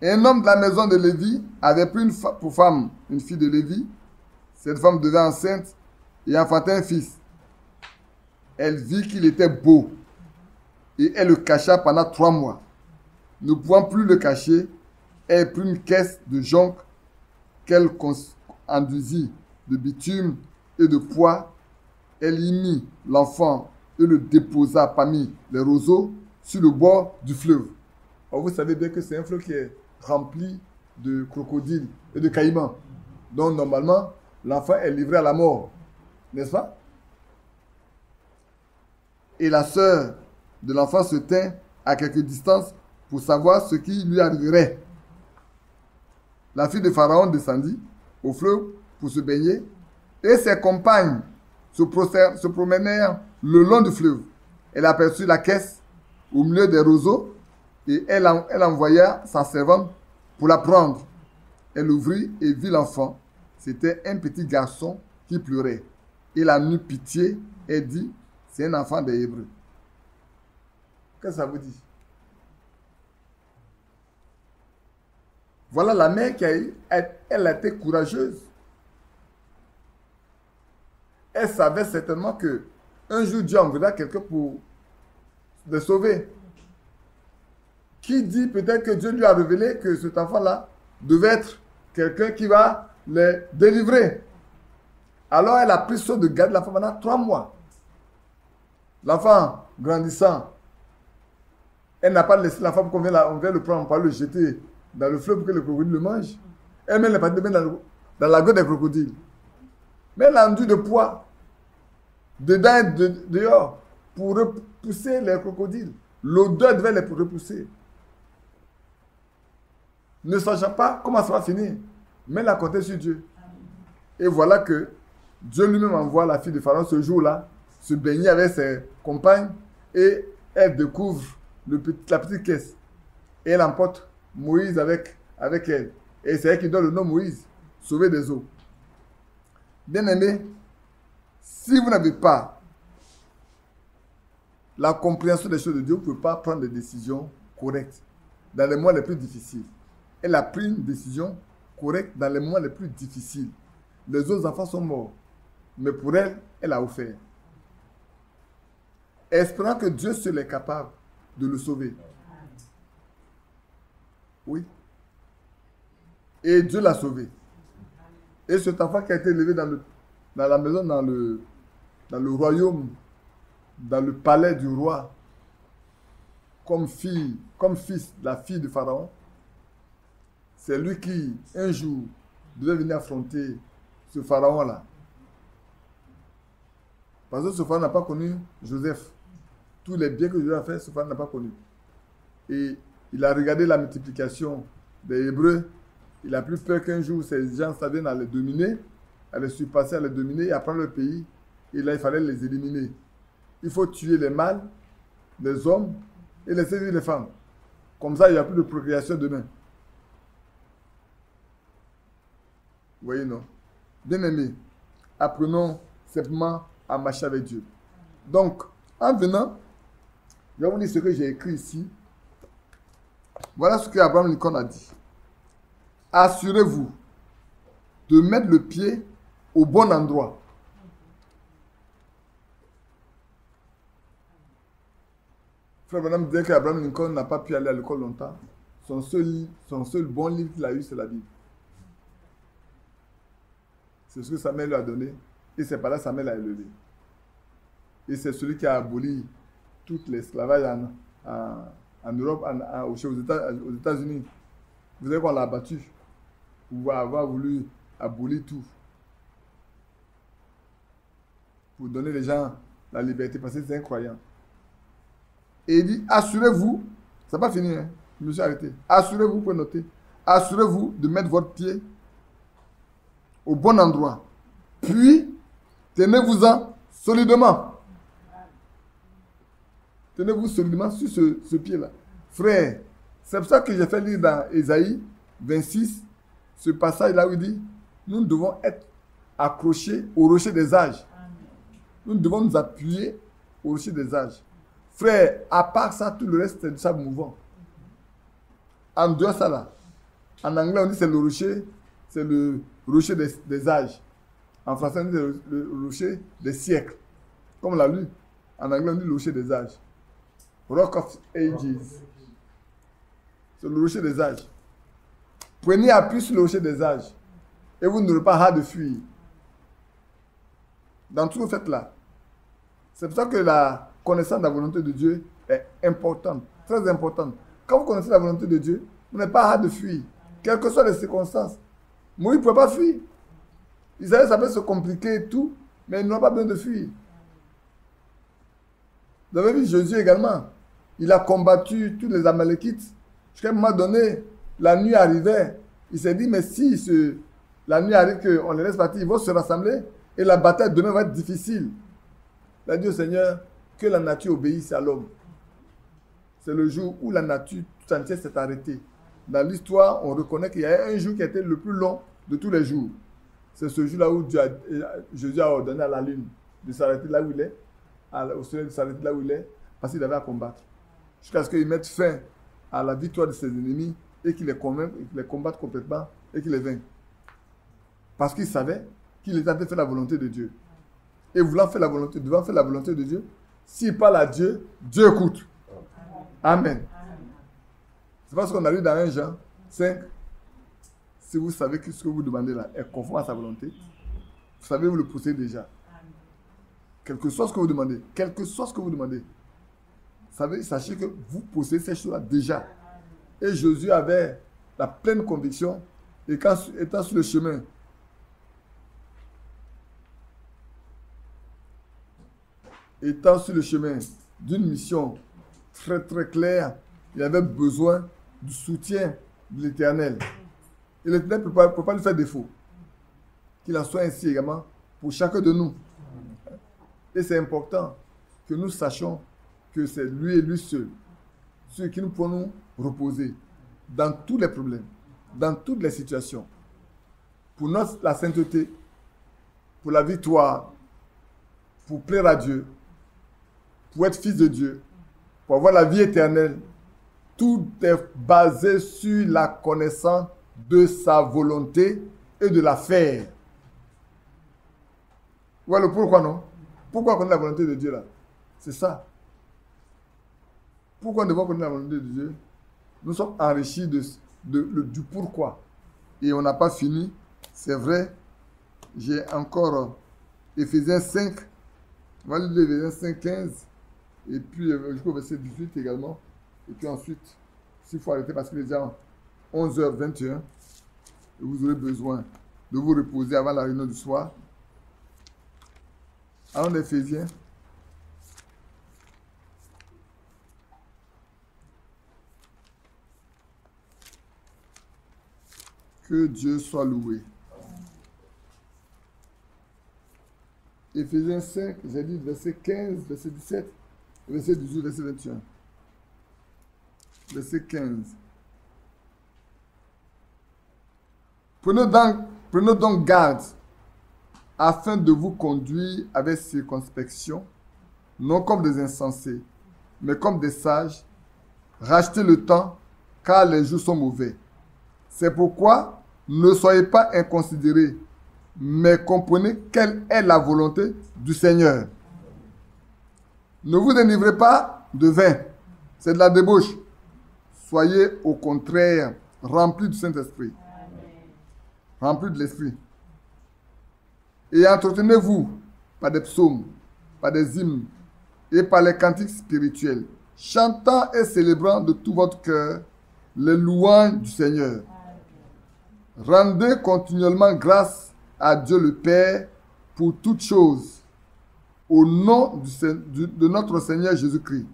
A: Un homme de la maison de Lévi avait pris pour femme une fille de Lévi. Cette femme devint enceinte et enfanta un fils. Elle vit qu'il était beau et elle le cacha pendant 3 mois. Ne pouvant plus le cacher, elle prit une caisse de jonc qu'elle enduisit de bitume et de pois. Elle y mit l'enfant et le déposa parmi les roseaux sur le bord du fleuve. Alors vous savez bien que c'est un fleuve qui est rempli de crocodiles et de caïmans. Donc normalement, l'enfant est livré à la mort. N'est-ce pas? Et la sœur de l'enfant se tint à quelque distance pour savoir ce qui lui arriverait. La fille de Pharaon descendit au fleuve pour se baigner et ses compagnes se promenèrent le long du fleuve. Elle aperçut la caisse au milieu des roseaux et elle envoya sa servante pour la prendre. Elle ouvrit et vit l'enfant. C'était un petit garçon qui pleurait. Elle en eut pitié et dit, c'est un enfant des Hébreux. Qu'est-ce que ça vous dit? Voilà la mère elle a été courageuse. Elle savait certainement que un jour Dieu enverra quelqu'un pour les sauver. Qui dit peut-être que Dieu lui a révélé que cet enfant-là devait être quelqu'un qui va les délivrer. Alors elle a pris soin de garder l'enfant pendant 3 mois. L'enfant grandissant, elle n'a pas laissé l'enfant pour qu'on vienne le prendre, pour le jeter dans le fleuve pour que le crocodile le mange. Elle-même n'est pas dans la gueule des crocodiles. Mais elle a enduit de poids dedans et dehors pour repousser les crocodiles. L'odeur devait les repousser. Ne sachant pas comment ça va finir, mais elle a compté sur Dieu. Et voilà que Dieu lui-même envoie la fille de Pharaon ce jour-là se baigner avec ses compagnes et elle découvre la petite caisse. Et elle emporte Moïse avec elle. Et c'est elle qui donne le nom Moïse, sauver des eaux. Bien-aimés, si vous n'avez pas la compréhension des choses de Dieu, vous ne pouvez pas prendre des décisions correctes dans les moments les plus difficiles. Elle a pris une décision correcte dans les moments les plus difficiles. Les autres enfants sont morts, mais pour elle, elle a offert. Espérant que Dieu seul est capable de le sauver. Oui. Et Dieu l'a sauvé. Et cet enfant qui a été élevé dans la maison, dans le royaume, dans le palais du roi, comme fils, la fille de Pharaon, c'est lui qui, un jour, devait venir affronter ce Pharaon-là. Parce que ce Pharaon n'a pas connu Joseph. Tous les biens que Dieu a fait, ce Pharaon n'a pas connu. Et il a regardé la multiplication des Hébreux. Il a plus peur qu'un jour, ces gens viennent à les dominer, à les surpasser, à les dominer et à prendre le pays. Et là, il fallait les éliminer. Il faut tuer les mâles, les hommes et laisser vivre les femmes. Comme ça, il n'y a plus de procréation demain. Vous voyez, non? Bien-aimés, apprenons simplement à marcher avec Dieu. Donc, en venant, je vais vous dire ce que j'ai écrit ici. Voilà ce qu'Abraham Lincoln a dit. Assurez-vous de mettre le pied au bon endroit. Frère Branham disait qu'Abraham Lincoln n'a pas pu aller à l'école longtemps. Son seul bon livre qu'il a eu, c'est la Bible. C'est ce que sa mère lui a donné. Et c'est par là que sa mère l'a élevé. Et c'est celui qui a aboli tout l'esclavage en Europe, aux États-Unis. Vous savez qu'on l'a abattu pour avoir voulu abolir tout. Pour donner les gens la liberté, parce que c'est incroyable. Et il dit, assurez-vous, ça n'a pas fini, hein? Je me suis arrêté. Assurez-vous, vous pouvez noter, assurez-vous de mettre votre pied au bon endroit. Puis, tenez-vous-en solidement. Tenez-vous solidement sur ce pied-là. Frère, c'est pour ça que j'ai fait lire dans Ésaïe 26, ce passage-là où il dit, nous devons être accrochés au rocher des âges. Nous devons nous appuyer au rocher des âges. Frère, à part ça, tout le reste, c'est du sable mouvant. En dehors ça là, en anglais, on dit c'est le rocher des âges. En français, on dit le rocher des siècles. Comme on l'a lu. En anglais, on dit le rocher des âges. Rock of Ages. C'est le rocher des âges. Prenez appui sur le rocher des âges. Et vous n'aurez pas hâte de fuir. Dans tout ce que vous faites là. C'est pour ça que la connaissance de la volonté de Dieu est importante. Très importante. Quand vous connaissez la volonté de Dieu, vous n'avez pas hâte de fuir. Quelles que soient les circonstances. Moïse ne pouvait pas fuir. Il savait que ça peut se compliquer et tout, mais il n'aura pas besoin de fuir. Vous avez vu Jésus également. Il a combattu tous les Amalekites. Jusqu'à un moment donné, la nuit arrivait. Il s'est dit, mais si la nuit arrive qu'on les laisse partir, ils vont se rassembler et la bataille demain va être difficile. Il a dit au Seigneur que la nature obéisse à l'homme. C'est le jour où la nature tout entière s'est arrêtée. Dans l'histoire, on reconnaît qu'il y a un jour qui a été le plus long de tous les jours. C'est ce jour-là où Jésus a ordonné à la lune de s'arrêter là où il est, au soleil de s'arrêter là où il est, parce qu'il avait à combattre. Jusqu'à ce qu'il mette fin à la victoire de ses ennemis et qu'il les combatte complètement et qu'il les vainque. Parce qu'il savait qu'il était en train de faire la volonté de Dieu. Et devant faire la volonté de Dieu, s'il parle à Dieu, Dieu écoute. Amen. C'est parce qu'on a lu dans 1 Jean 5, si vous savez que ce que vous demandez là est conforme à sa volonté, vous savez, vous le possédez déjà. Quel que soit ce que vous demandez, sachez que vous possédez ces choses-là déjà. Et Jésus avait la pleine conviction, et quand étant sur le chemin, d'une mission très très claire, il avait besoin du soutien de l'Éternel. Et l'Éternel ne peut pas lui faire défaut. Qu'il en soit ainsi également pour chacun de nous. Et c'est important que nous sachions que c'est lui et lui seul, sur qui nous pouvons nous reposer dans tous les problèmes, dans toutes les situations. Pour la sainteté, pour la victoire, pour plaire à Dieu, pour être fils de Dieu, pour avoir la vie éternelle. Tout est basé sur la connaissance de sa volonté et de la faire. Voilà le pourquoi, non? Pourquoi connaître la volonté de Dieu là? C'est ça. Pourquoi nous devons connaître la volonté de Dieu? Nous sommes enrichis du pourquoi. Et on n'a pas fini. C'est vrai. J'ai encore Éphésiens 5. On va lire Éphésiens 5, 15. Et puis jusqu'au verset 18 également. Et puis ensuite, s'il faut arrêter parce qu'il est déjà 11h21, et vous aurez besoin de vous reposer avant la réunion du soir. En Éphésiens. Que Dieu soit loué. Éphésiens 5, j'ai dit verset 15, verset 17, verset 18, verset 21. Verset 15. Prenez donc garde afin de vous conduire avec circonspection, non comme des insensés, mais comme des sages. Rachetez le temps, car les jours sont mauvais. C'est pourquoi ne soyez pas inconsidérés, mais comprenez quelle est la volonté du Seigneur. Ne vous dénivrez pas de vin, c'est de la débauche. Soyez au contraire remplis du Saint-Esprit, remplis de l'Esprit. Et entretenez-vous par des psaumes, par des hymnes et par les cantiques spirituels, chantant et célébrant de tout votre cœur les louanges du Seigneur. Rendez continuellement grâce à Dieu le Père pour toutes choses, au nom de notre Seigneur Jésus-Christ,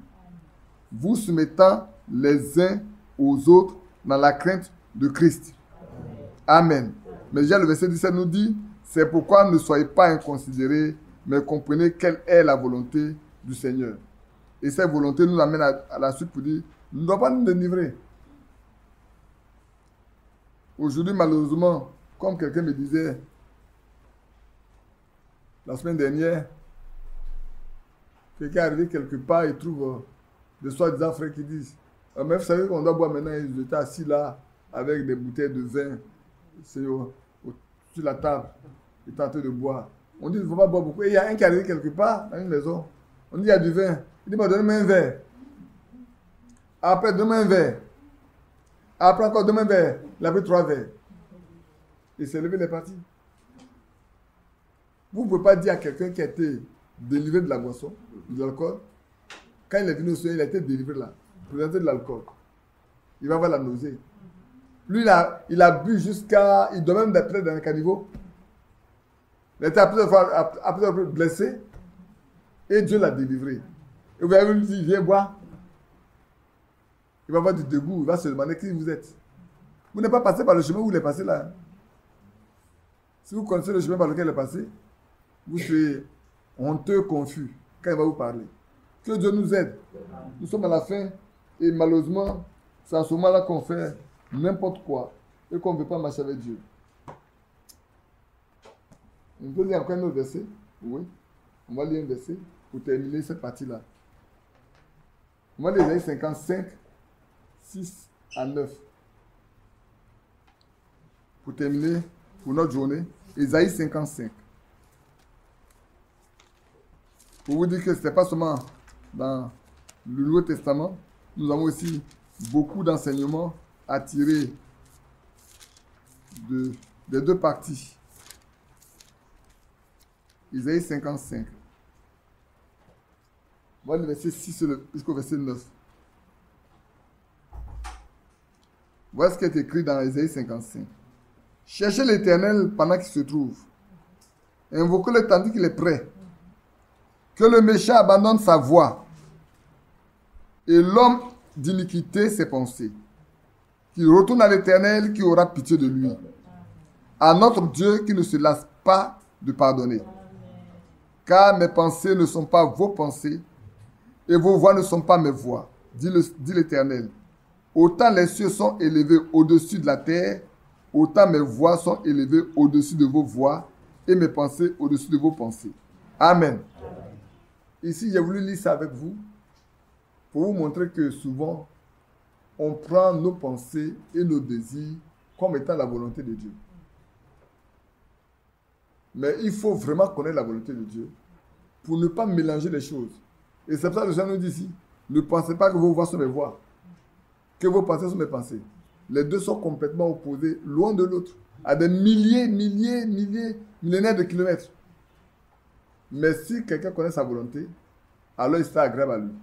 A: vous soumettant les uns aux autres dans la crainte de Christ. Amen. Mais déjà le verset 17 nous dit, c'est pourquoi ne soyez pas inconsidérés, mais comprenez quelle est la volonté du Seigneur. Et cette volonté nous amène à la suite pour dire, nous ne devons pas nous délivrer. Aujourd'hui, malheureusement, comme quelqu'un me disait la semaine dernière, quelqu'un est arrivé quelque part et trouve des soi-disant frères qui disent mais vous savez qu'on doit boire maintenant, ils étaient assis là avec des bouteilles de vin sur la table. Il est en train de boire. On dit, il ne faut pas boire beaucoup. Et il y a un qui est arrivé quelque part dans une maison. On dit, il y a du vin. Il dit, donnez-moi un verre. Après, donnez-moi un verre. Après, encore, donnez-moi un verre. Il a pris 3 verres. Il s'est levé, il est parti. Vous ne pouvez pas dire à quelqu'un qui a été délivré de la boisson, de l'alcool, quand il est venu au Seigneur, il a été délivré là, présenté de l'alcool. Il va avoir la nausée. Lui, il a bu jusqu'à... Il doit même être dans un caniveau. Il a été à plusieurs fois blessé. Et Dieu l'a délivré. Et vous avez lui dit, viens boire. Il va avoir du dégoût. Il va se demander qui vous êtes. Vous n'êtes pas passé par le chemin où il est passé là. Si vous connaissez le chemin par lequel il est passé, vous serez honteux, confus, quand il va vous parler. Que Dieu nous aide. Nous sommes à la fin. Et malheureusement, c'est à ce moment-là qu'on fait n'importe quoi. Et qu'on ne veut pas marcher avec Dieu. On peut lire encore un autre verset. Oui. On va lire un verset pour terminer cette partie-là. On va lire Ésaïe 55, 6 à 9. Pour terminer, pour notre journée, Ésaïe 55. Pour vous dire que ce n'est pas seulement dans le Nouveau Testament, nous avons aussi beaucoup d'enseignements à tirer des deux parties. Ésaïe 55. Voilà le verset 6 jusqu'au verset 9. Voilà ce qui est écrit dans Ésaïe 55. Cherchez l'Éternel pendant qu'il se trouve. Invoquez-le tandis qu'il est prêt. Que le méchant abandonne sa voie et l'homme d'iniquité ses pensées. Qu'il retourne à l'Éternel qui aura pitié de lui. À notre Dieu qui ne se lasse pas de pardonner. Car mes pensées ne sont pas vos pensées et vos voix ne sont pas mes voix, dit l'Éternel. Autant les cieux sont élevés au-dessus de la terre, autant mes voix sont élevées au-dessus de vos voix et mes pensées au-dessus de vos pensées. Amen. Ici, j'ai voulu lire ça avec vous pour vous montrer que souvent, on prend nos pensées et nos désirs comme étant la volonté de Dieu. Mais il faut vraiment connaître la volonté de Dieu pour ne pas mélanger les choses. Et c'est pour ça que le Seigneur nous dit ici, ne pensez pas que vos voix sont mes voix, que vos pensées sont mes pensées. Les deux sont complètement opposés, loin de l'autre, à des millénaires de kilomètres. Mais si quelqu'un connaît sa volonté, alors il sera agréable à lui.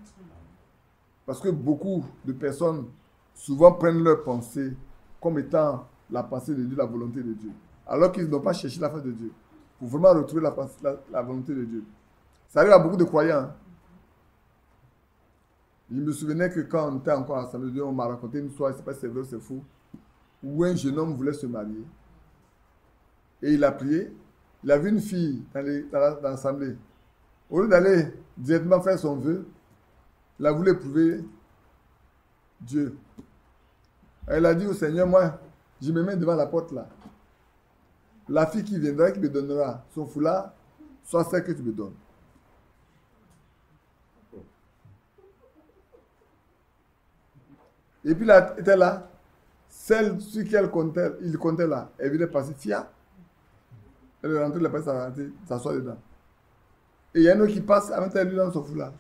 A: Parce que beaucoup de personnes souvent prennent leurs pensées comme étant la pensée de Dieu, la volonté de Dieu. Alors qu'ils n'ont pas cherché la face de Dieu. Pour vraiment retrouver la volonté de Dieu. Ça arrive à beaucoup de croyants. Hein. Je me souvenais que quand on était encore à l'Assemblée de Dieu, on m'a raconté une histoire, je ne sais pas si c'est vrai ou c'est faux, où un jeune homme voulait se marier. Et il a prié. Il a vu une fille dans l'Assemblée. Au lieu d'aller directement faire son vœu, il a voulu éprouver Dieu. Et il a dit au Seigneur, moi, je me mets devant la porte là. La fille qui viendra, qui me donnera son foulard, soit celle que tu me donnes. Et puis là, était là, celle sur qui il comptait là, elle venait passer fière. Elle est rentrée, elle est passée, s'assoit dedans. Et il y a un autre qui passe, en même temps, lui dans son foulard.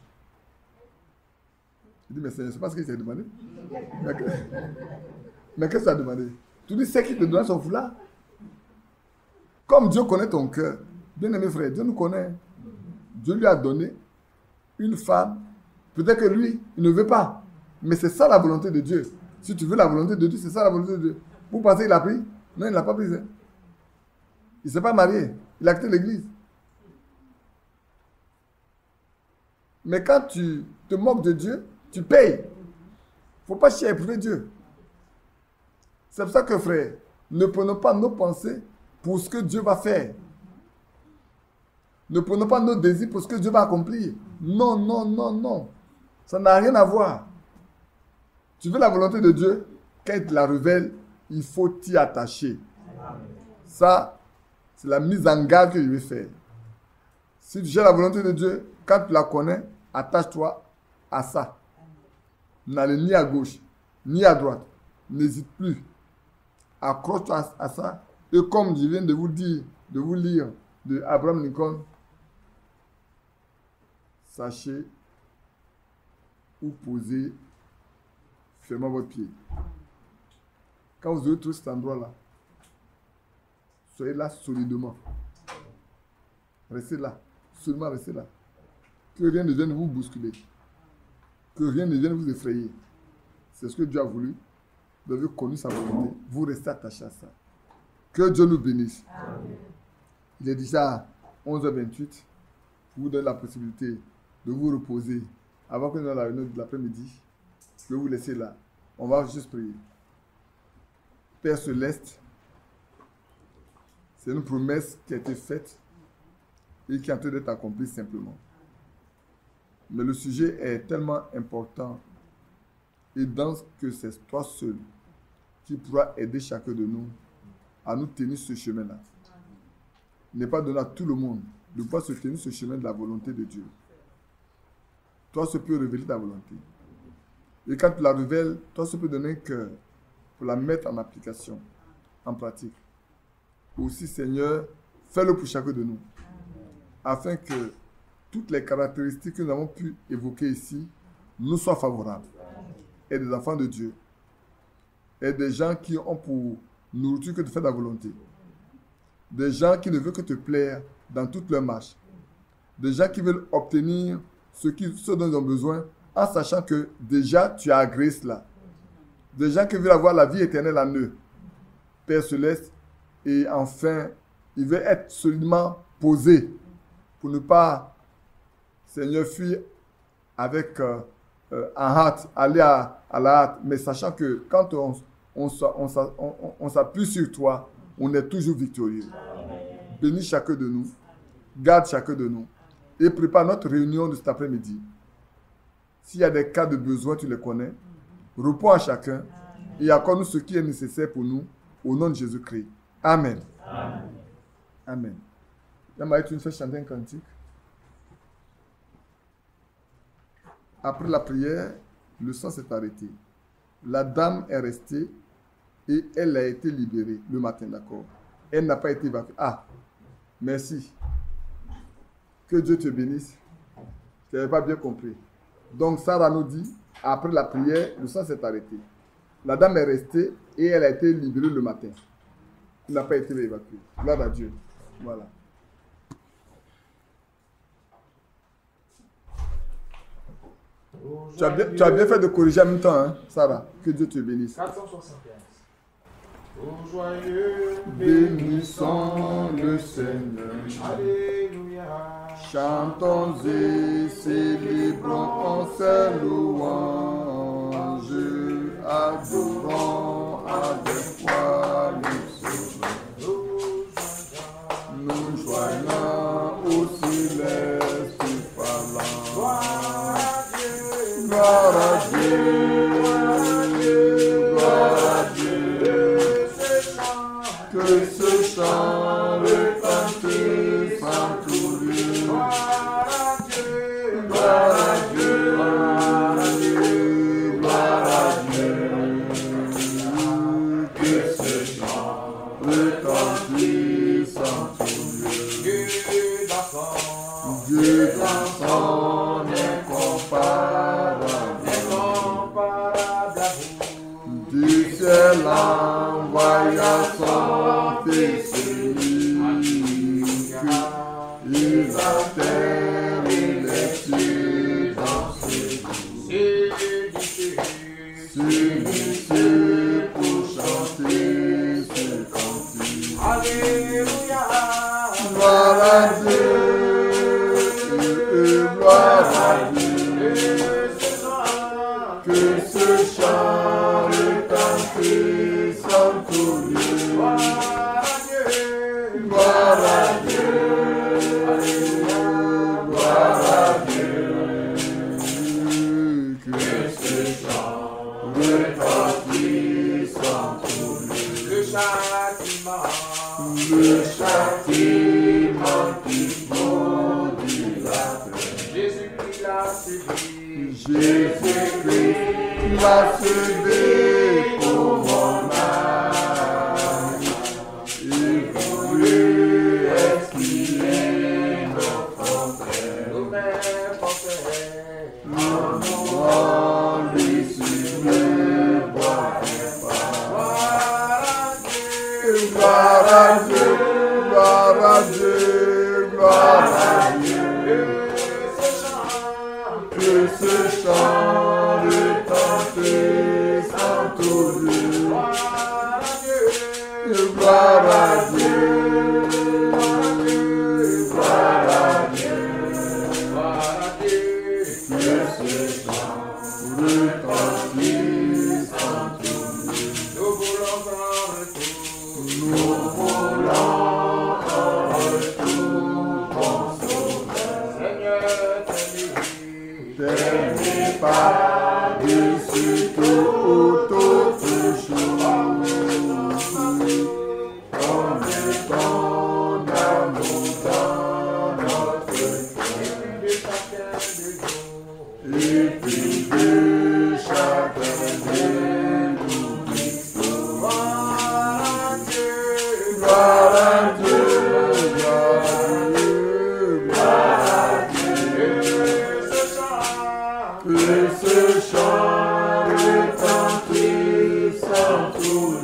A: Il dit, mais Seigneur, je ne sais pas ce qu'il s'est demandé. Mais qu'est-ce que tu as demandé? Tu dis, c'est qui te donne son foulard? Comme Dieu connaît ton cœur, bien aimé frère, Dieu nous connaît. Dieu lui a donné une femme. Peut-être que lui, il ne veut pas. Mais c'est ça la volonté de Dieu. Si tu veux la volonté de Dieu, c'est ça la volonté de Dieu. Vous pensez qu'il a pris? Non, il ne l'a pas pris. Hein. Il ne s'est pas marié. Il a quitté l'église. Mais quand tu te moques de Dieu, tu payes. Il ne faut pas chier à éprouver Dieu. C'est pour ça que, frère, ne prenons pas nos pensées pour ce que Dieu va faire. Ne prenons pas nos désirs pour ce que Dieu va accomplir. Non, non, non, non. Ça n'a rien à voir. Tu veux la volonté de Dieu, quand il te la révèle, il faut t'y attacher. Ça, c'est la mise en garde que je vais faire. Si tu cherches la volonté de Dieu, quand tu la connais, attache-toi à ça. N'allez ni à gauche, ni à droite. N'hésite plus. Accroche-toi à ça. Et comme je viens de vous dire de vous lire de Abraham Lincoln. Sachez où poser fermement votre pied. Quand vous aurez trouvé cet endroit-là, soyez là solidement. Restez là. Seulement restez là. Que rien ne vienne vous bousculer. Que rien ne vienne vous effrayer. C'est ce que Dieu a voulu. Vous avez connu sa volonté. Vous restez attachés à ça. Que Dieu nous bénisse. Amen. Il est déjà 11h28. Je vous donne la possibilité de vous reposer avant que nous ayons la réunion de l'après-midi. Je vais vous laisser là. On va juste prier. Père Céleste, c'est une promesse qui a été faite et qui est en train d'être accomplie simplement. Mais le sujet est tellement important et dense que c'est toi seul qui pourra aider chacun de nous à nous tenir ce chemin-là. Il n'est pas donné à tout le monde de pouvoir se tenir ce chemin de la volonté de Dieu. Toi, tu peux révéler ta volonté. Et quand tu la révèles, toi, tu peux donner un cœur pour la mettre en application, en pratique. Aussi, Seigneur, fais-le pour chacun de nous, afin que toutes les caractéristiques que nous avons pu évoquer ici nous soient favorables. Et des enfants de Dieu. Et des gens qui ont pour nourriture que de faire ta volonté. Des gens qui ne veulent que te plaire dans toute leur marche. Des gens qui veulent obtenir ce dont ils ont besoin en sachant que déjà tu as agréé cela. Des gens qui veulent avoir la vie éternelle en eux. Père Céleste, et enfin, ils veulent être solidement posés pour ne pas, Seigneur, fuir avec en hâte, aller à la hâte, mais sachant que quand on s'appuie sur toi, on est toujours victorieux. Bénis chacun de nous, garde chacun de nous et prépare notre réunion de cet après-midi. S'il y a des cas de besoin, tu les connais. Réponds à chacun et accorde-nous ce qui est nécessaire pour nous au nom de Jésus-Christ. Amen. Amen. Amen. Yamaï, tu nous fais chanter un cantique. Après la prière, le sang s'est arrêté. La dame est restée et elle a été libérée le matin, d'accord? Elle n'a pas été évacuée. Ah, merci. Que Dieu te bénisse. Tu n'avais pas bien compris. Donc, Sarah nous dit, après la prière, le sang s'est arrêté. La dame est restée et elle a été libérée le matin. Elle n'a pas été évacuée. Gloire à Dieu. Voilà. Tu as bien fait de corriger en même temps, hein, Sarah. Que Dieu te bénisse.
B: 475. Ô joyeux,
A: bénissons le Seigneur.
B: Alléluia.
A: Chantons et célébrons ses louanges. Adorons avec foi le Seigneur. Nous joignons au céleste parlant. Gloire à Dieu, gloire à Dieu, que ce chant retente sans tout lieu. Gloire à Dieu, gloire à Dieu, gloire à Dieu, que ce chant retente sans tout lieu. Dieu dans son incomparable. Du ciel envoya son Fils unique, il a terre et les cieux dans ses jours. Sur les cieux pour chanter ce cantique. Alléluia, gloire à Dieu, gloire à Dieu, que ce chant retente sans tout lieu. Gloire à Dieu, gloire à Dieu, Alléluia, gloire à Dieu, que ce chant retente sans tout lieu. Le châtiment qui maudit la terre.
B: Jésus-Christ l'a subi.
A: Jésus-Christ l'a subi pour mon âme. Il voulut chant retentisse en tout lieu. Gloire à Dieu. Gloire à Dieu.
B: Gloire à Dieu.
A: Que ce chant retentisse en tout lieu.
B: Nous voulons un retour.
A: Nous voulons un retour, bon Sauveur.
B: Seigneur,
A: T'aimer par-dessus toute chose, comme ton amour dans notre cœur, et puis de chacun de nous
B: gloire à Dieu.
A: gloire à Dieu, gloire à Dieu, gloire à Dieu. Que ce chant retentisse en tout